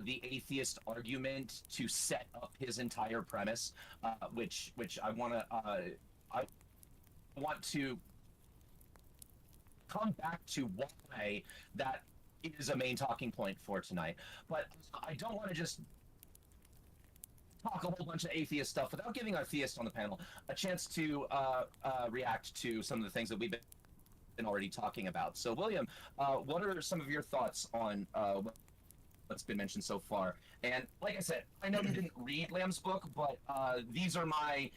the atheist argument to set up his entire premise, which I want to come back to why that is a main talking point for tonight. But I don't want to just talk a whole bunch of atheist stuff without giving our theists on the panel a chance to react to some of the things that we've been already talking about. So, William, what are some of your thoughts on what's been mentioned so far? And like I said, I know you didn't read Lamb's book, but these are my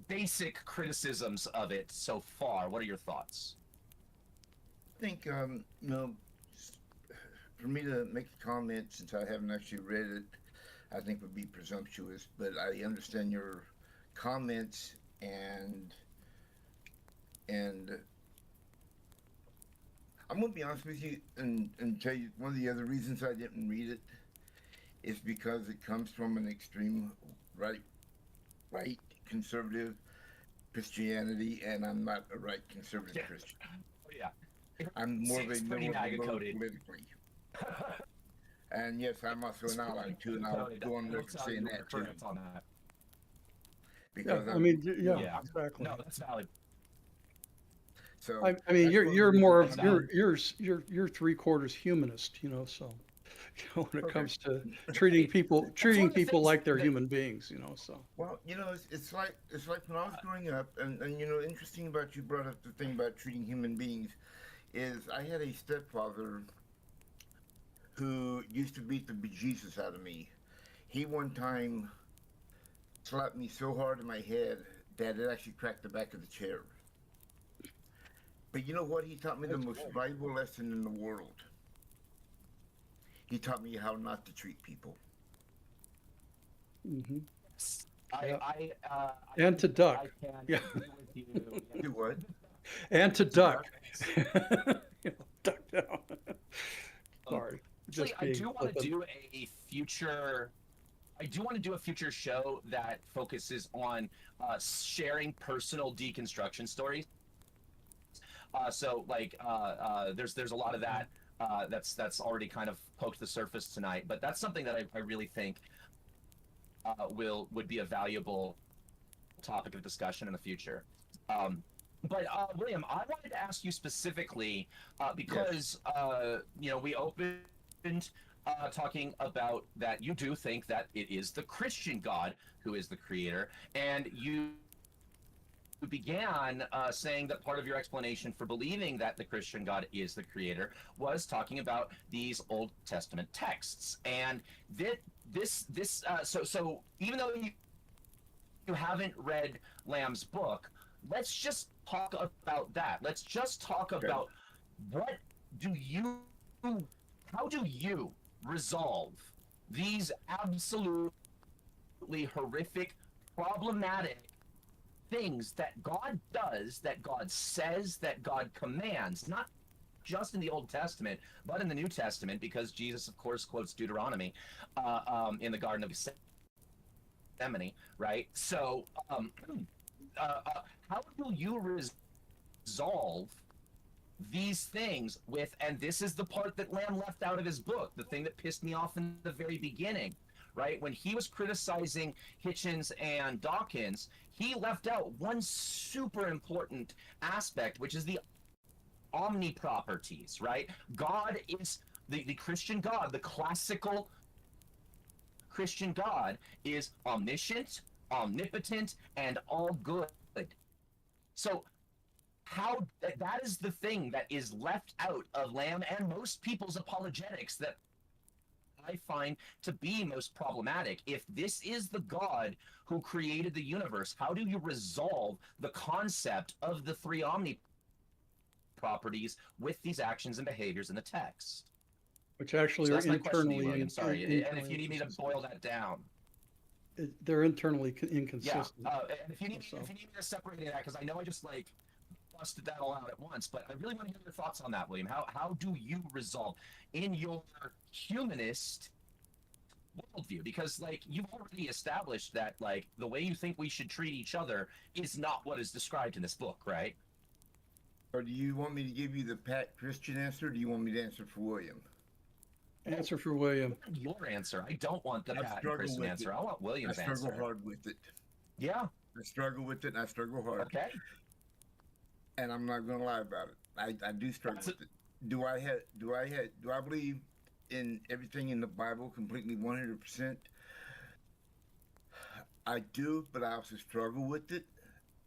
basic criticisms of it so far. What are your thoughts? I think, for me to make a comment, since I haven't actually read it, I think would be presumptuous, but I understand your comments, and I'm going to be honest with you and tell you one of the other reasons I didn't read it is because it comes from an extreme right conservative Christianity, and I'm not a right conservative Christian. Yeah. I'm more of a pretty liberal MAGA-coded. politically. And yes, I'm also an ally too, and I'll go on record saying that too. On that. Because Yeah, Yeah. exactly. No, that's valid. So I mean, that's you're one more reason of I'm- you're 3/4 humanist, so when it Okay. comes to treating people one of the things like they're that- human beings, so. Well, it's like when I was growing up, and interesting about you brought up the thing about treating human beings, is I had a stepfather who used to beat the bejesus out of me. He one time slapped me so hard in my head that it actually cracked the back of the chair. But you know what? He taught me the most valuable lesson in the world. He taught me how not to treat people. Hmm. I And to duck. I can Yeah. agree with you. Yeah. Do what? And to duck. Duck down. Sorry. Actually, Just I being do want flippant. to do a future. I do want to do a future show that focuses on sharing personal deconstruction stories. There's a lot of that that's already kind of poked the surface tonight, but that's something that I really think would be a valuable topic of discussion in the future. But William, I wanted to ask you specifically because we opened talking about that you do think that it is the Christian God who is the creator, and you began saying that part of your explanation for believing that the Christian God is the creator was talking about these Old Testament texts. And so even though you haven't read Lamb's book, let's just talk about that. Let's just talk about how do you resolve these absolutely horrific, problematic things that God does, that God says, that God commands, not just in the Old Testament, but in the New Testament, because Jesus, of course, quotes Deuteronomy in the Garden of Gethsemane, right? So how do you resolve these things and this is the part that Lamb left out of his book, the thing that pissed me off in the very beginning, right? When he was criticizing Hitchens and Dawkins, he left out one super important aspect, which is the omniproperties, right? God is the Christian God, the classical Christian God is omniscient, omnipotent, and all good. So how that is the thing that is left out of Lamb and most people's apologetics that I find to be most problematic. If this is the God who created the universe, how do you resolve the concept of the three omni properties with these actions and behaviors in the text? which actually So are that's my question to you, internally William. Sorry, and if internally you need me to inconsistent. boil that down, They're internally yeah. inconsistent. And if you need So me to separate that, because I know I just like busted that all out at once, but I really want to hear your thoughts on that, William. How do you resolve in your humanist worldview? Because like you've already established that like the way you think we should treat each other is not what is described in this book, right? Or do you want me to give you the Pat Christian answer? Or do you want me to answer for William? answer for William. Your answer. I don't want the I Pat and struggle Kristen with answer. it. I want I William's struggle answer. hard with it. Yeah. I struggle with it, and I struggle hard. Okay. And I'm not going to lie about it. I do struggle with it. Do I believe in everything in the Bible completely 100%? I do, but I also struggle with it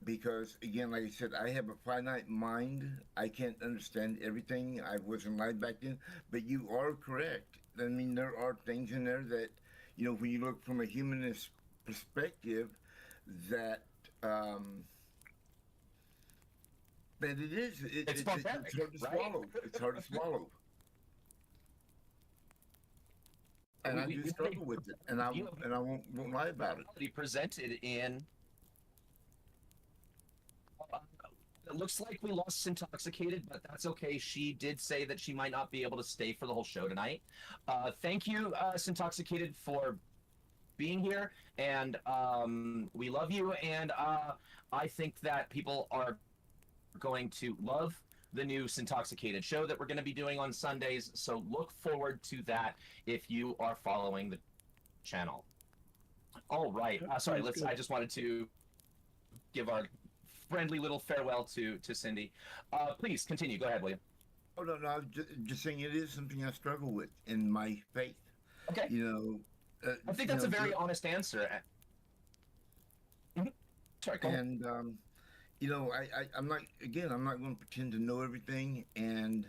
because, again, like I said, I have a finite mind. I can't understand everything. I wasn't alive back then, but you are correct. I mean, there are things in there that, when you look from a humanist perspective, that that it is. It's barbaric, it's hard to right? swallow. It's hard to swallow. And I do struggle with it, and I won't lie about it. Presented in. It looks like we lost Intoxicated, but that's okay. She did say that she might not be able to stay for the whole show tonight. Thank you, Intoxicated, for being here, and we love you. And I think that people are going to love the new Intoxicated show that we're going to be doing on Sundays. So look forward to that if you are following the channel. All right. Sorry. I just wanted to give our friendly little farewell to Cindy. Please continue. Go ahead, William. Oh no, I was just saying it is something I struggle with in my faith. Okay. I think that's a very honest answer. Sorry, go and I'm not going to pretend to know everything, and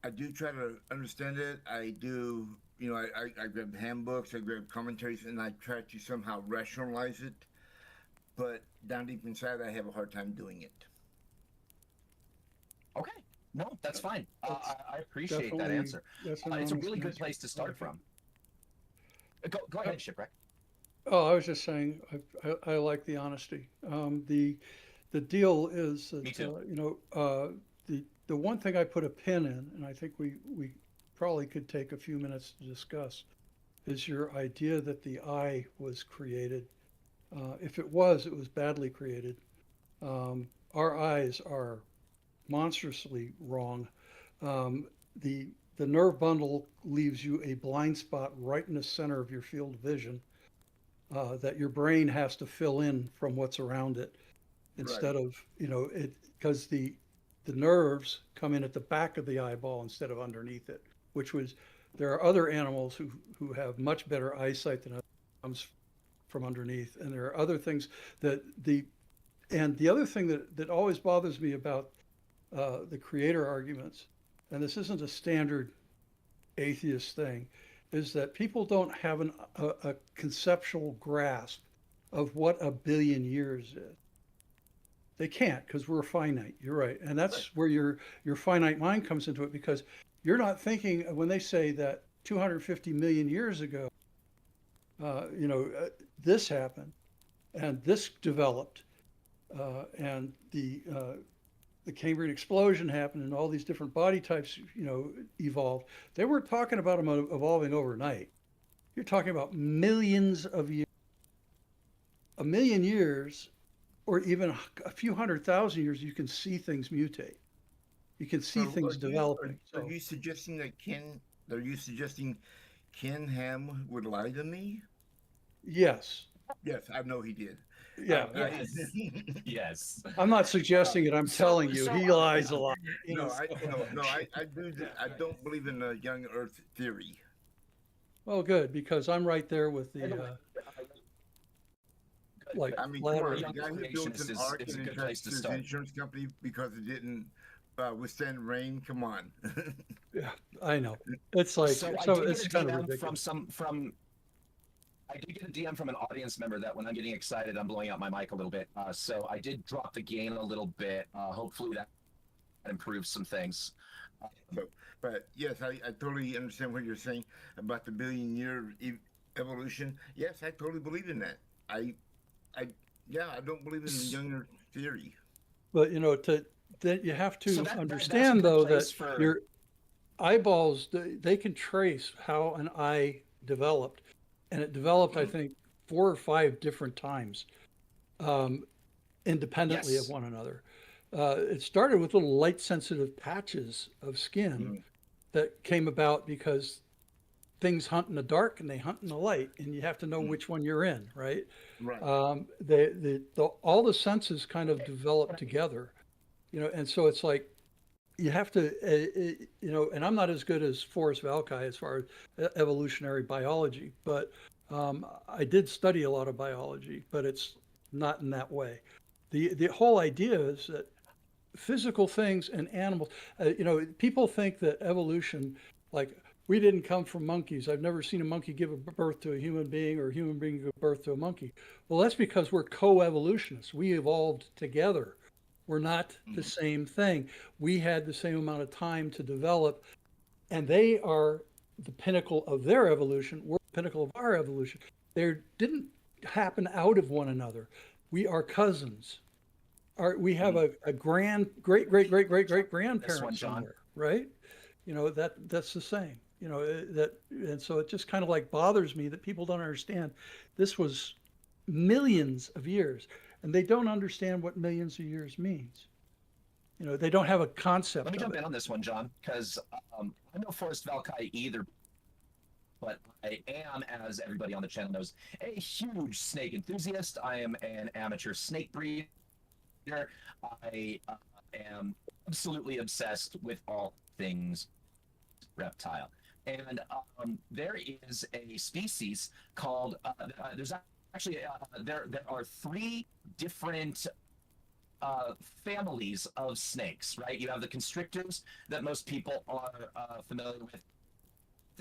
I do try to understand it. I do, I grab handbooks, I grab commentaries, and I try to somehow rationalize it. But down deep inside, I have a hard time doing it. Okay. No, that's fine. I appreciate that answer. It's a really good place to start from. Go ahead, Shipwreck. Oh, I was just saying, I like the honesty. The deal is that, Me too. the one thing I put a pin in, and I think we probably could take a few minutes to discuss, is your idea that the eye was created. If it was badly created. Our eyes are monstrously wrong. The nerve bundle leaves you a blind spot right in the center of your field of vision that your brain has to fill in from what's around it, instead of it, because the nerves come in at the back of the eyeball instead of underneath it. There are other animals who have much better eyesight than us. Comes from underneath, and there are other things the other thing that always bothers me about the creator arguments, and this isn't a standard atheist thing, is that people don't have a conceptual grasp of what a billion years is. They can't, because we're finite. You're right, and that's where your finite mind comes into it, because you're not thinking when they say that 250 million years ago, this happened, and this developed, and the Cambrian explosion happened, and all these different body types, evolved. They weren't talking about them evolving overnight. You're talking about millions of years. A million years, or even a few 100,000 years, you can see things mutate. You can see things developing. Are you suggesting that Ken Ham would lie to me? Yes. Yes, I know he did. Yeah. Yes. Yes. I'm not suggesting it. I'm telling you, he lies a lot. You know, I don't believe in the young Earth theory. well, good, because I'm right there with By the way, the good, like good. I mean, flat come on, Earth. the guy who built an Creationist ark is and a then good tried place to to sue his start. insurance company because it didn't withstand rain. Come on. Yeah, I know. It's like So I so did it's get a kind of DM ridiculous. from I did get a DM from an audience member that when I'm getting excited, I'm blowing out my mic a little bit. So I did drop the gain a little bit. Hopefully that improves some things. So, but yes, I totally understand what you're saying about the billion-year evolution. Yes, I totally believe in that. I, yeah, I don't believe in the young Earth theory. But you know, to that you have So to that's a understand good though place that for your eyeballs they can trace how an eye developed, and it developed, I think, 4 or 5 different times, um, independently of yes. one another. It started with little light sensitive patches of skin Mhm. that came about because things hunt in the dark and they hunt in the light, and you have to know which one you're in, right? Right. All the senses kind of develop together, you know, and so it's like you have to, you know, and I'm not as good as Forrest Valkai as far as evolutionary biology, but I did study a lot of biology, but it's not in that way. The whole idea is that physical things and animals, you know, people think that evolution, like we didn't come from monkeys. I've never seen a monkey give a birth to a human being or a human being give birth to a monkey. Well, that's because we're co-evolutionists. We evolved together. We're not the same thing. We had the same amount of time to develop, and they are the pinnacle of their evolution. We're the pinnacle of our evolution. They didn't happen out of one another. We are cousins. We have a great This one, grandparent John. somewhere, right? You know, that's the same. You know, and so it just kind of like bothers me that people don't understand this was millions of years, and they don't understand what millions of years means. You know, they don't have a Let me concept of jump it. in on this one, John, because I'm no Forrest Valkai either, but I am, as everybody on the channel knows, a huge snake enthusiast. I am an amateur snake breeder. I am absolutely obsessed with all things reptile. And there is a species called, there's actually, there are 3 different families of snakes, right? You have the constrictors that most people are familiar with,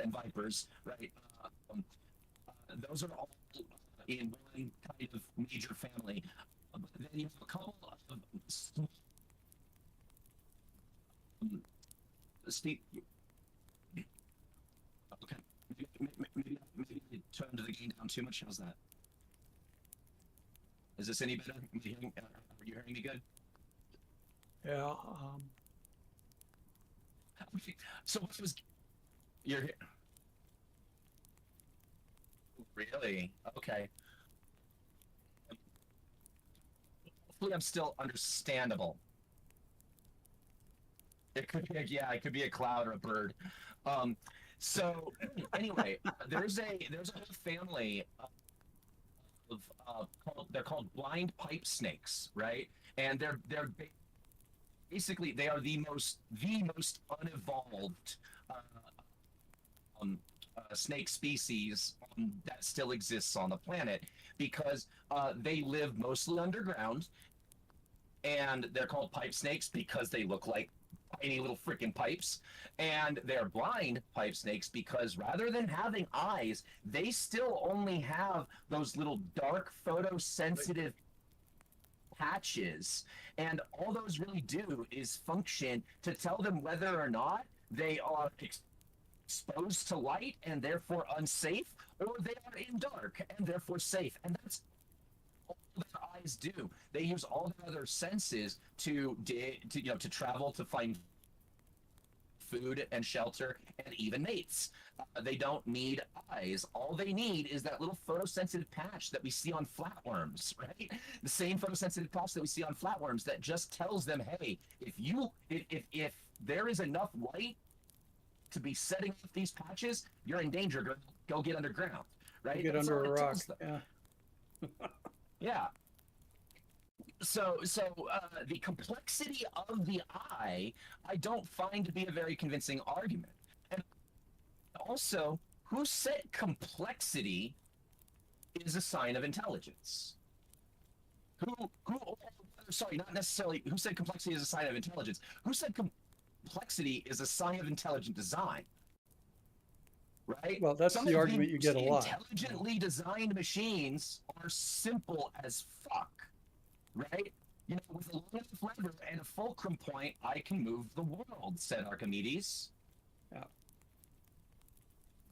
and vipers, right? Um, those are all in one kind of major family. But then you have a couple of steep. Okay, maybe I turned the gain down too much. How's that? Is this any better? Are you hearing me good? Yeah. So what was you're here? Really? Okay. Hopefully, I'm still understandable. It could be, it could be a cloud or a bird. So anyway, there's a whole family of they're called blind pipe snakes, right? And they're basically they are the most unevolved uh, snake species that still exists on the planet because they live mostly underground, and they're called pipe snakes because they look like tiny little freaking pipes. And they're blind pipe snakes because rather than having eyes, they still only have those little dark photosensitive patches. And all those really do is function to tell them whether or not they are exposed to light and therefore unsafe, or they are in dark and therefore safe. And that's all their eyes do. They use all their other senses to travel, to find food and shelter and even mates. They don't need eyes. All they need is that little photosensitive patch that we see on flatworms, right? The same photosensitive patch that we see on flatworms that just tells them, hey, if there is enough light to be setting up these patches, you're in danger. Go get underground, right? Get That's under all a it rock. tells them. Yeah. Yeah. The complexity of the I don't find to be a very convincing argument. And also, who said complexity is a sign of intelligence? Sorry, not necessarily who said complexity is a sign of intelligence. Who said complexity is a sign of intelligent design? Right? Well, that's Some the of the argument you most get a lot. intelligently designed machines are simple as fuck, right? You know, with a long enough lever and a fulcrum point, I can move the world, said Archimedes. Yeah.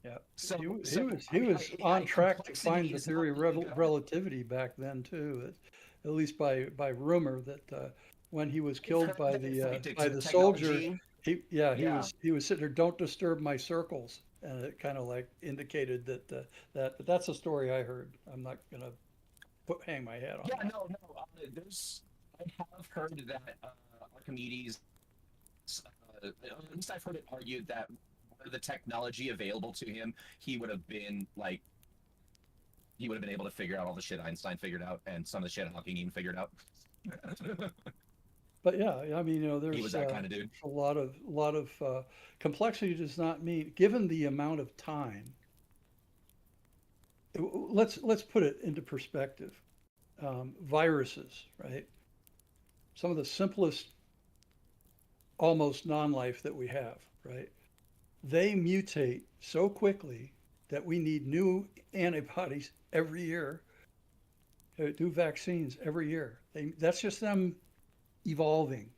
Yeah. So He was on track to find the theory of really relativity back then too, at least by rumor that when he was killed by the soldier, he was sitting there, don't disturb my circles, and it kind of like indicated that. But that's a story I heard. I'm not gonna hang my head on. Yeah, that. no. I have heard that Archimedes. At least I've heard it argued that the technology available to him, he would have been able to figure out all the shit Einstein figured out, and some of the shit Hawking even figured out. But yeah, I mean, you know, He was that kind of there's dude. a lot of complexity does not mean, given the amount of time. Let's put it into perspective. Viruses, right? Some of the simplest, almost non-life that we have, right? They mutate so quickly that we need new antibodies every year, new vaccines every year. That's just them evolving,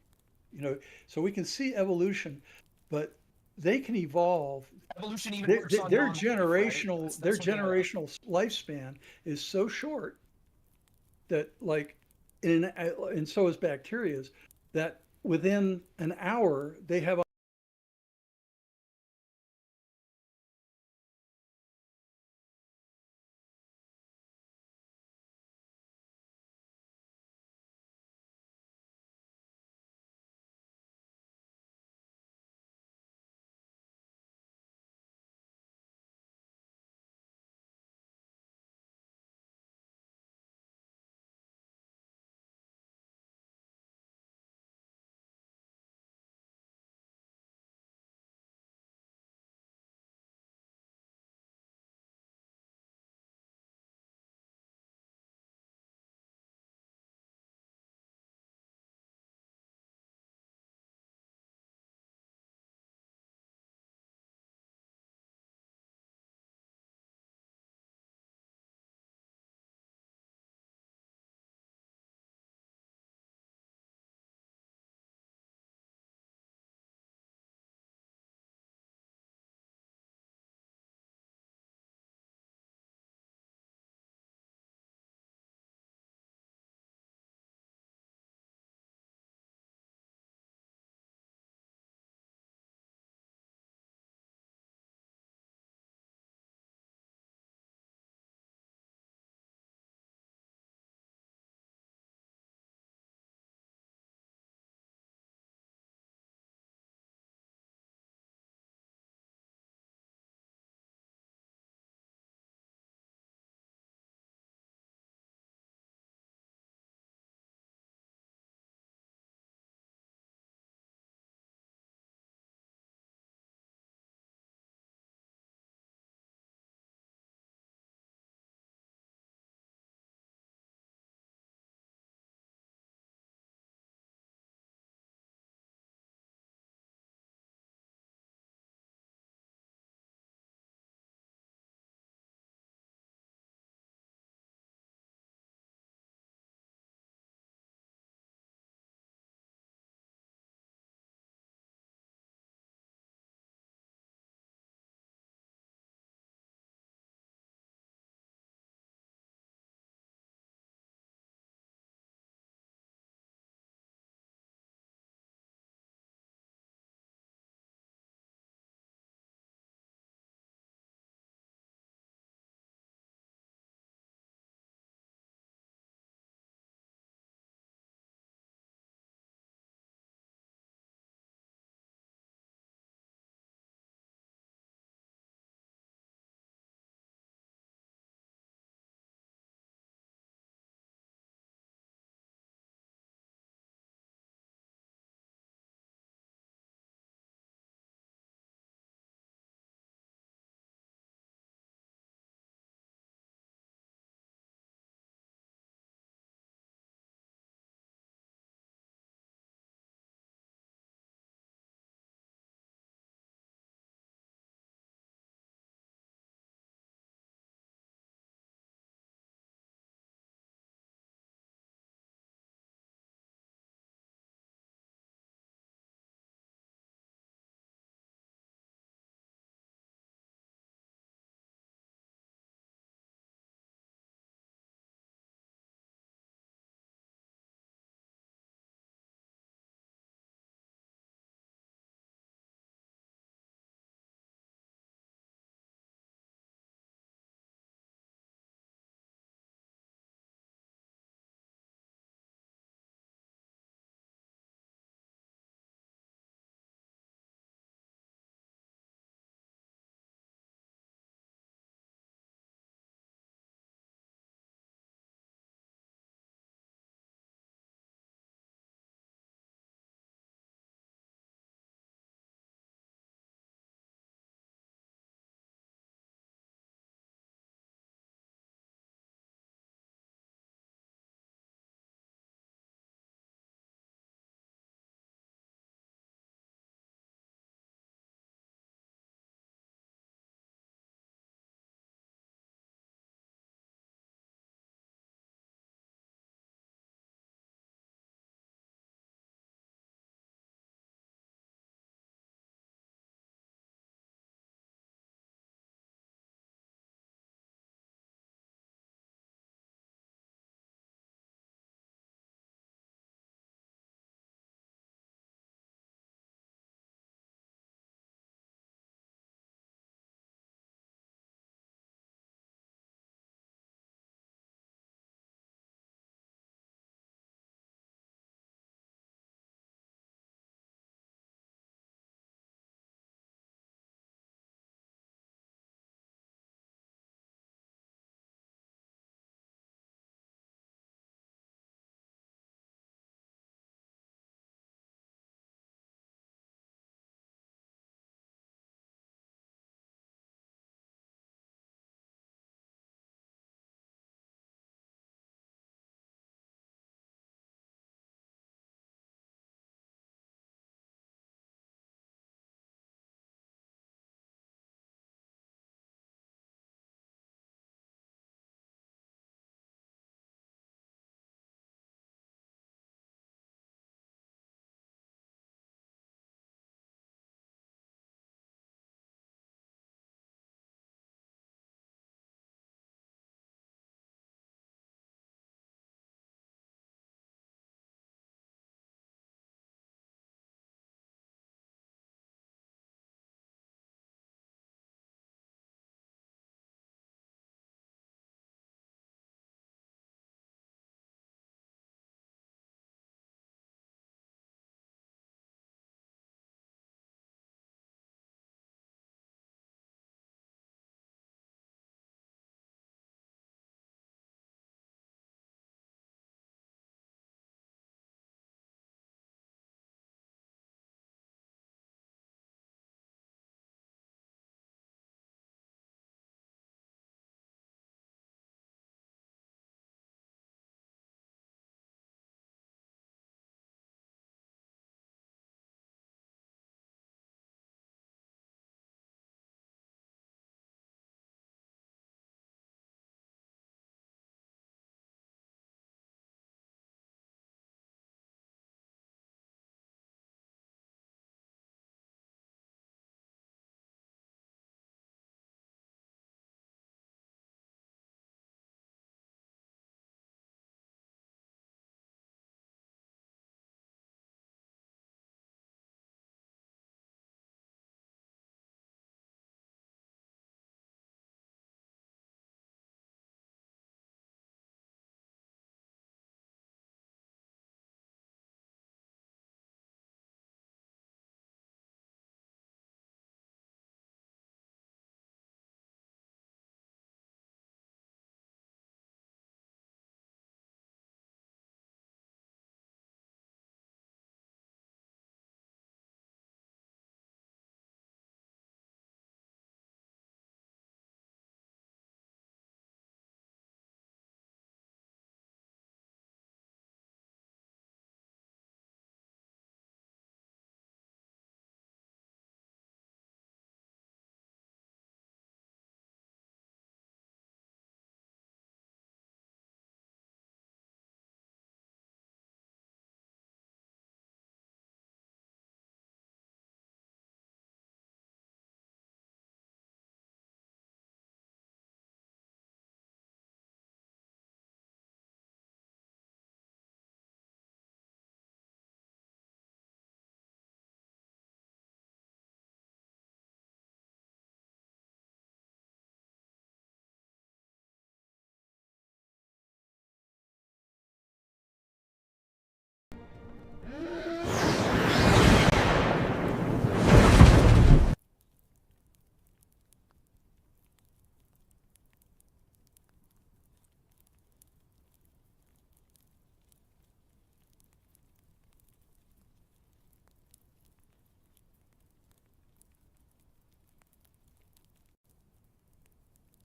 you know. So we can see evolution, but they can evolve. Evolution even works on Their non-life, generational right? their generational lifespan is so short that, like, and so is bacteria's, that within an hour they have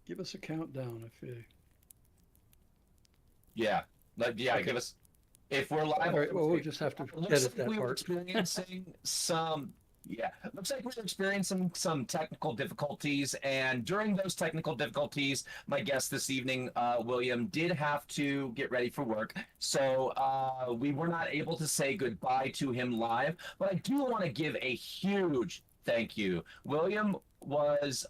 Give us a countdown if you. Yeah. Okay. Give us if we're live. All right. Well, we'll just have to Looks edit like that we were part. experiencing some. Yeah, looks like we're experiencing some technical difficulties, and during those technical difficulties, my guest this evening, William, did have to get ready for work, so we were not able to say goodbye to him live. But I do want to give a huge thank you. William was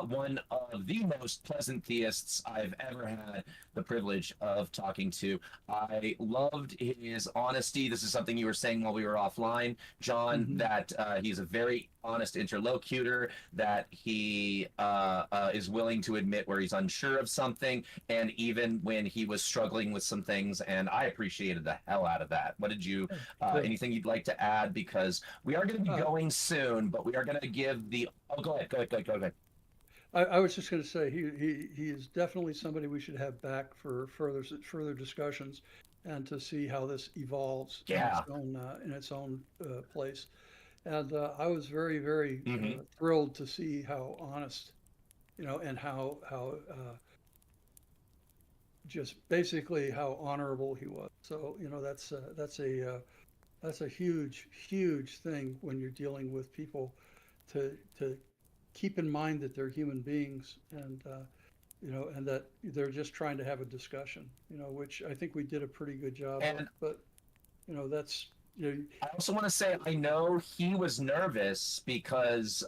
one of the most pleasant theists I've ever had the privilege of talking to. I loved his honesty. This is something you were saying while we were offline, John, that he's a very honest interlocutor, that he is willing to admit where he's unsure of something, and even when he was struggling with some things, and I appreciated the hell out of that. What did you, anything you'd like to add? Because we are going to be going soon, but we are going to give the, oh, go ahead. I was just going to say he is definitely somebody we should have back for further discussions, and to see how this evolves in its own place. And I was very thrilled to see how honest, and how just basically how honorable he was. So that's a huge thing when you're dealing with people, to keep in mind that they're human beings, and and that they're just trying to have a discussion, which I think we did a pretty good job of. But that's I also want to say, I know he was nervous because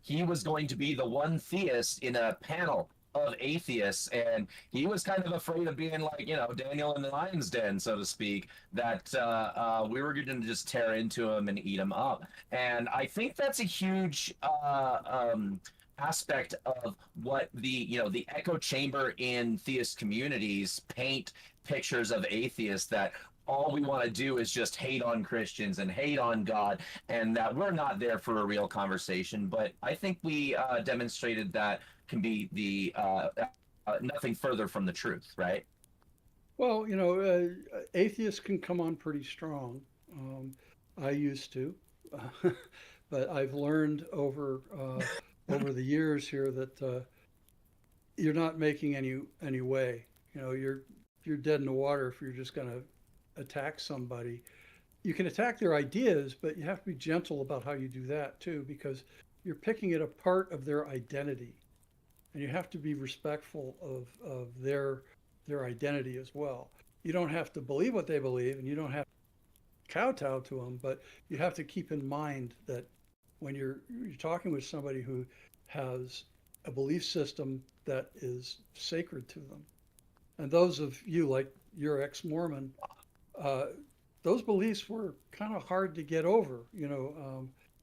he was going to be the one theist in a panel of atheists, and he was kind of afraid of being like, Daniel in the lion's den, so to speak, that we were going to just tear into him and eat him up. And I think that's a huge aspect of what the echo chamber in theist communities paint pictures of atheists, that all we want to do is just hate on Christians and hate on God, and that we're not there for a real conversation. But I think we demonstrated that can be the nothing further from the truth, right? Well, atheists can come on pretty strong. I used to, but I've learned over the years here that you're not making any way. You're dead in the water if you're just going to attack somebody. You can attack their ideas, but you have to be gentle about how you do that too, because you're picking at a part of their identity, and you have to be respectful of their identity as well. You don't have to believe what they believe, and you don't have to kowtow to them, but you have to keep in mind that when you're talking with somebody who has a belief system that is sacred to them, and those of you, like you're ex-Mormon, those beliefs were kind of hard to get over,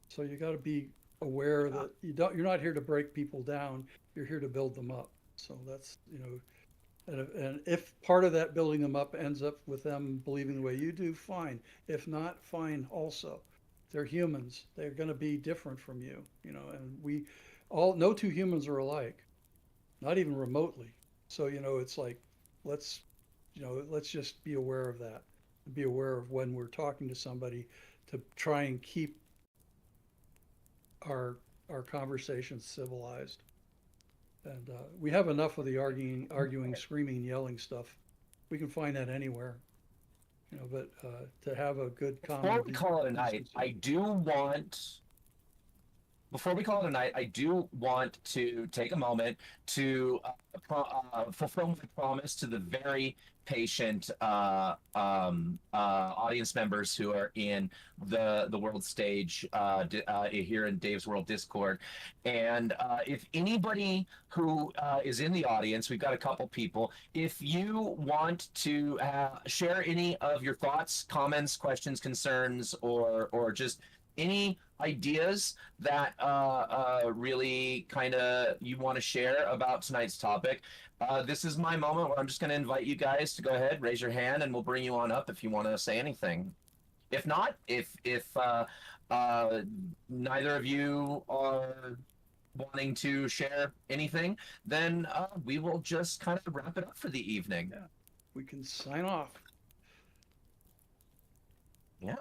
so you got to be aware that you're not here to break people down, you're here to build them up. So that's, and if part of that building them up ends up with them believing the way you do, fine. If not, fine also. They're humans. They're going to be different from you, and no two humans are alike, not even remotely. So, it's like, let's just be aware of that. Be aware of when we're talking to somebody, to try and keep our conversations civilized. And we have enough of the arguing, screaming, yelling stuff. We can find that anywhere. But to have a good common. Before we call it a night, Before we call it a night, I do want to take a moment to fulfill my promise to the very patient audience members who are in the world stage here in Dave's World Discord. And if anybody who is in the audience, we've got a couple people, if you want to share any of your thoughts, comments, questions, concerns, or just any ideas that really kind of you want to share about tonight's topic, this is my moment where I'm just going to invite you guys to go ahead, raise your hand, and we'll bring you on up if you want to say anything. If not, if neither of you are wanting to share anything, then we will just kind of wrap it up for the evening. Yeah, we can sign off. Yeah.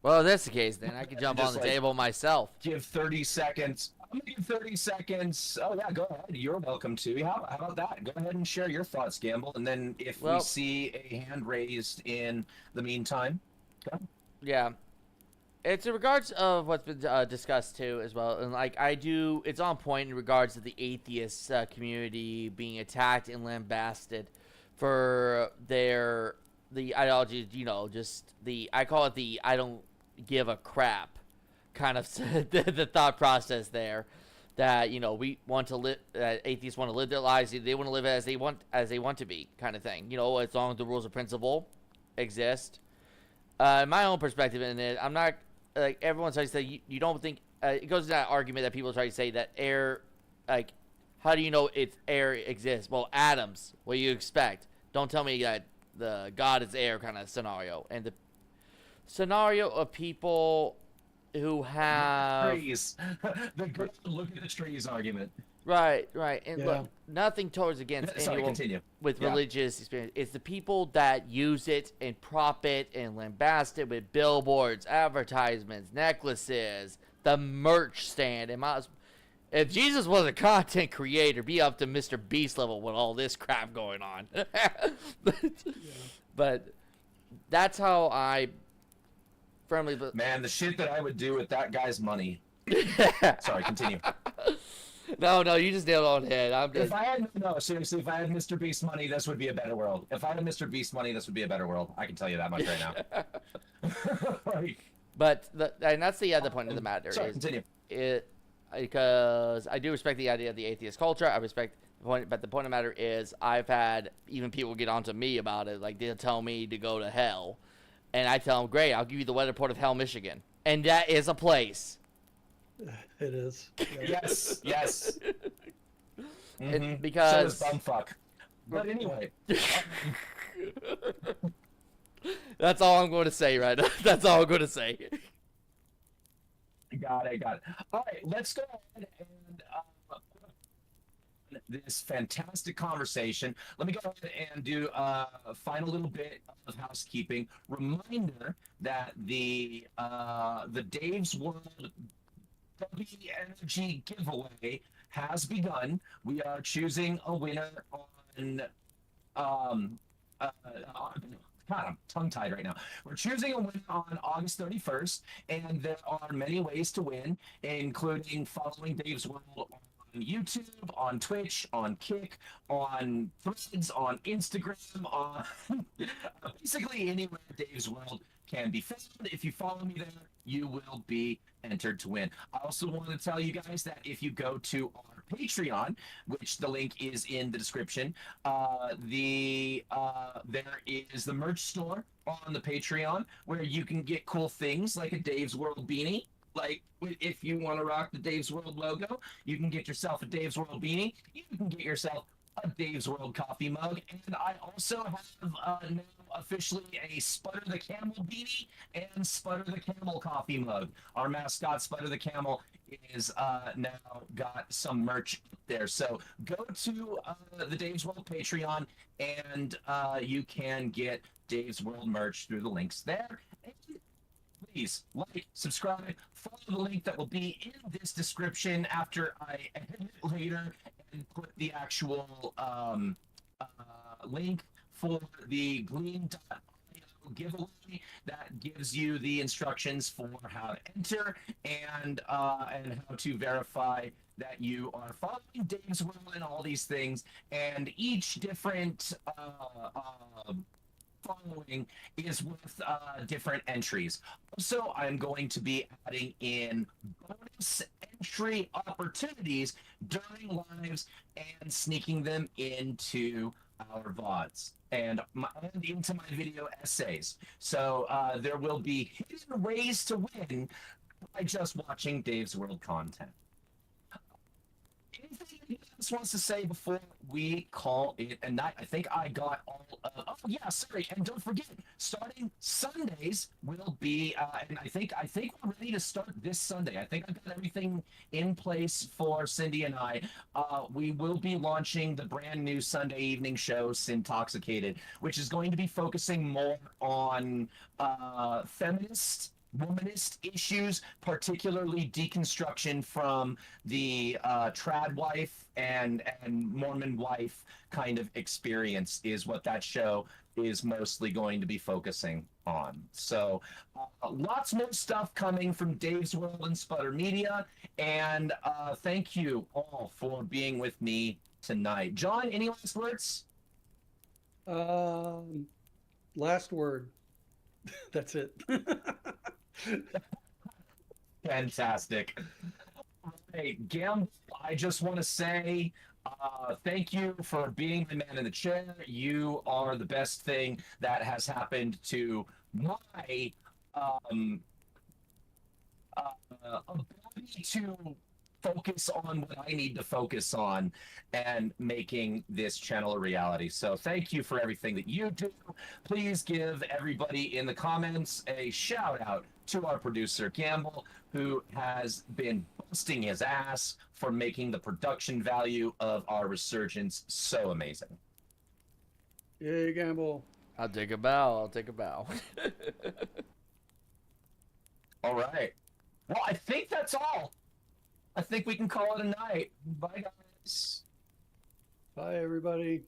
Well, if that's the case, then I can jump on the table myself. Give 30 seconds. I'm gonna give 30 seconds. Oh yeah, go ahead. You're welcome to. How about that? Go ahead and share your thoughts, Gamble, and then if we Well- see a hand raised in the meantime, go. Yeah. It's in regards of what's been discussed too as well, and like it's on point in regards to the atheist community being attacked and lambasted for the ideology. You know, just I call it the I don't give a crap kind of the thought process there. That we want to live. Atheists want to live their lives. They want to live as they want to be, kind of thing. As long as the rules of principle exist. My own perspective in it, I'm not like everyone tries to say you don't think it goes to that argument that people try to say that air, like, how do you know it's air exists? Well, atoms. What do you expect? Don't tell me that the God is air kind of scenario. And the scenario of people who have Trees. Look at the trees argument. right, and Yeah. look, nothing towards against Sorry, anyone continue. with Yeah. religious experience. It's the people that use it and prop it and lambast it with billboards, advertisements, necklaces, the merch stand. And if Jesus was a content creator, be up to Mr. Beast level with all this crap going on. But that's how I firmly. Man, the shit that I would do with that guy's money. Sorry, continue. No, you just nailed it on the head. I'm just. If I had seriously, if I had Mr. Beast money, this would be a better world. If I had Mr. Beast money, this would be a better world. I can tell you that much right now. Like, But and that's the other point of the matter sorry, is continue. because I do respect the idea of the atheist culture. I respect the point, but the point of the matter is I've had even people get onto me about it. Like they'll tell me to go to hell, and I tell them, "Great, I'll give you the weather report of Hell, Michigan," and that is a place. It is. Yes. Mhm. Because- so is bumfuck. But anyway, That's all I'm going to say right now. That's all I'm going to say. got it. All right, let's go ahead and this fantastic conversation. Let me go ahead and do a final little bit of housekeeping. Reminder that the Dave's World W Energy giveaway has begun. We are choosing a winner on God, I'm tongue-tied right now. We're choosing a winner on August 31st, and there are many ways to win, including following Dave's World on YouTube, on Twitch, on Kick, on Threads, on Instagram, on basically anywhere Dave's World can be found. If you follow me there, you will be entered to win. I also want to tell you guys that if you go to our Patreon, which the link is in the description, there is the merch store on the Patreon where you can get cool things like a Dave's World beanie. Like, if you want to rock the Dave's World logo, you can get yourself a Dave's World beanie. You can get yourself a Dave's World coffee mug. And I also have now officially a Sputter the Camel beanie and Sputter the Camel coffee mug. Our mascot, Sputter the Camel, is now got some merch there. So go to the Dave's World Patreon, and you can get Dave's World merch through the links there. And please like, subscribe, follow the link that will be in this description after I edit it later and put the actual link for the Gleam.io giveaway that gives you the instructions for how to enter and how to verify that you are following Dave's World and all these things. And each different following is with different entries. Also, I'm going to be adding in bonus entry opportunities during lives and sneaking them into our VODs and into my video essays. So there will be hidden ways to win by just watching Dave's World content. Anything else wants to say before we call it a night? I think I got all of, oh yeah, sorry, and don't forget, starting Sundays will be, and I think we're ready to start this Sunday. I think I've got everything in place for Cindy and I. We will be launching the brand new Sunday evening show, Syntoxicated, which is going to be focusing more on feminist womanist issues, particularly deconstruction from the trad wife and Mormon wife kind of experience is what that show is mostly going to be focusing on. So lots more stuff coming from Dave's World and Sputter Media. And thank you all for being with me tonight. John, any last words? Last word. That's it. Fantastic. Hey, Gamble, I just want to say thank you for being the man in the chair. You are the best thing that has happened to my ability to focus on what I need to focus on and making this channel a reality. So thank you for everything that you do. Please give everybody in the comments a shout out to our producer Gamble, who has been busting his ass for making the production value of our resurgence so amazing. Yay, Gamble. I'll take a bow. I'll take a bow. All right. Well, I think that's all. I think we can call it a night. Bye, guys. Bye, everybody.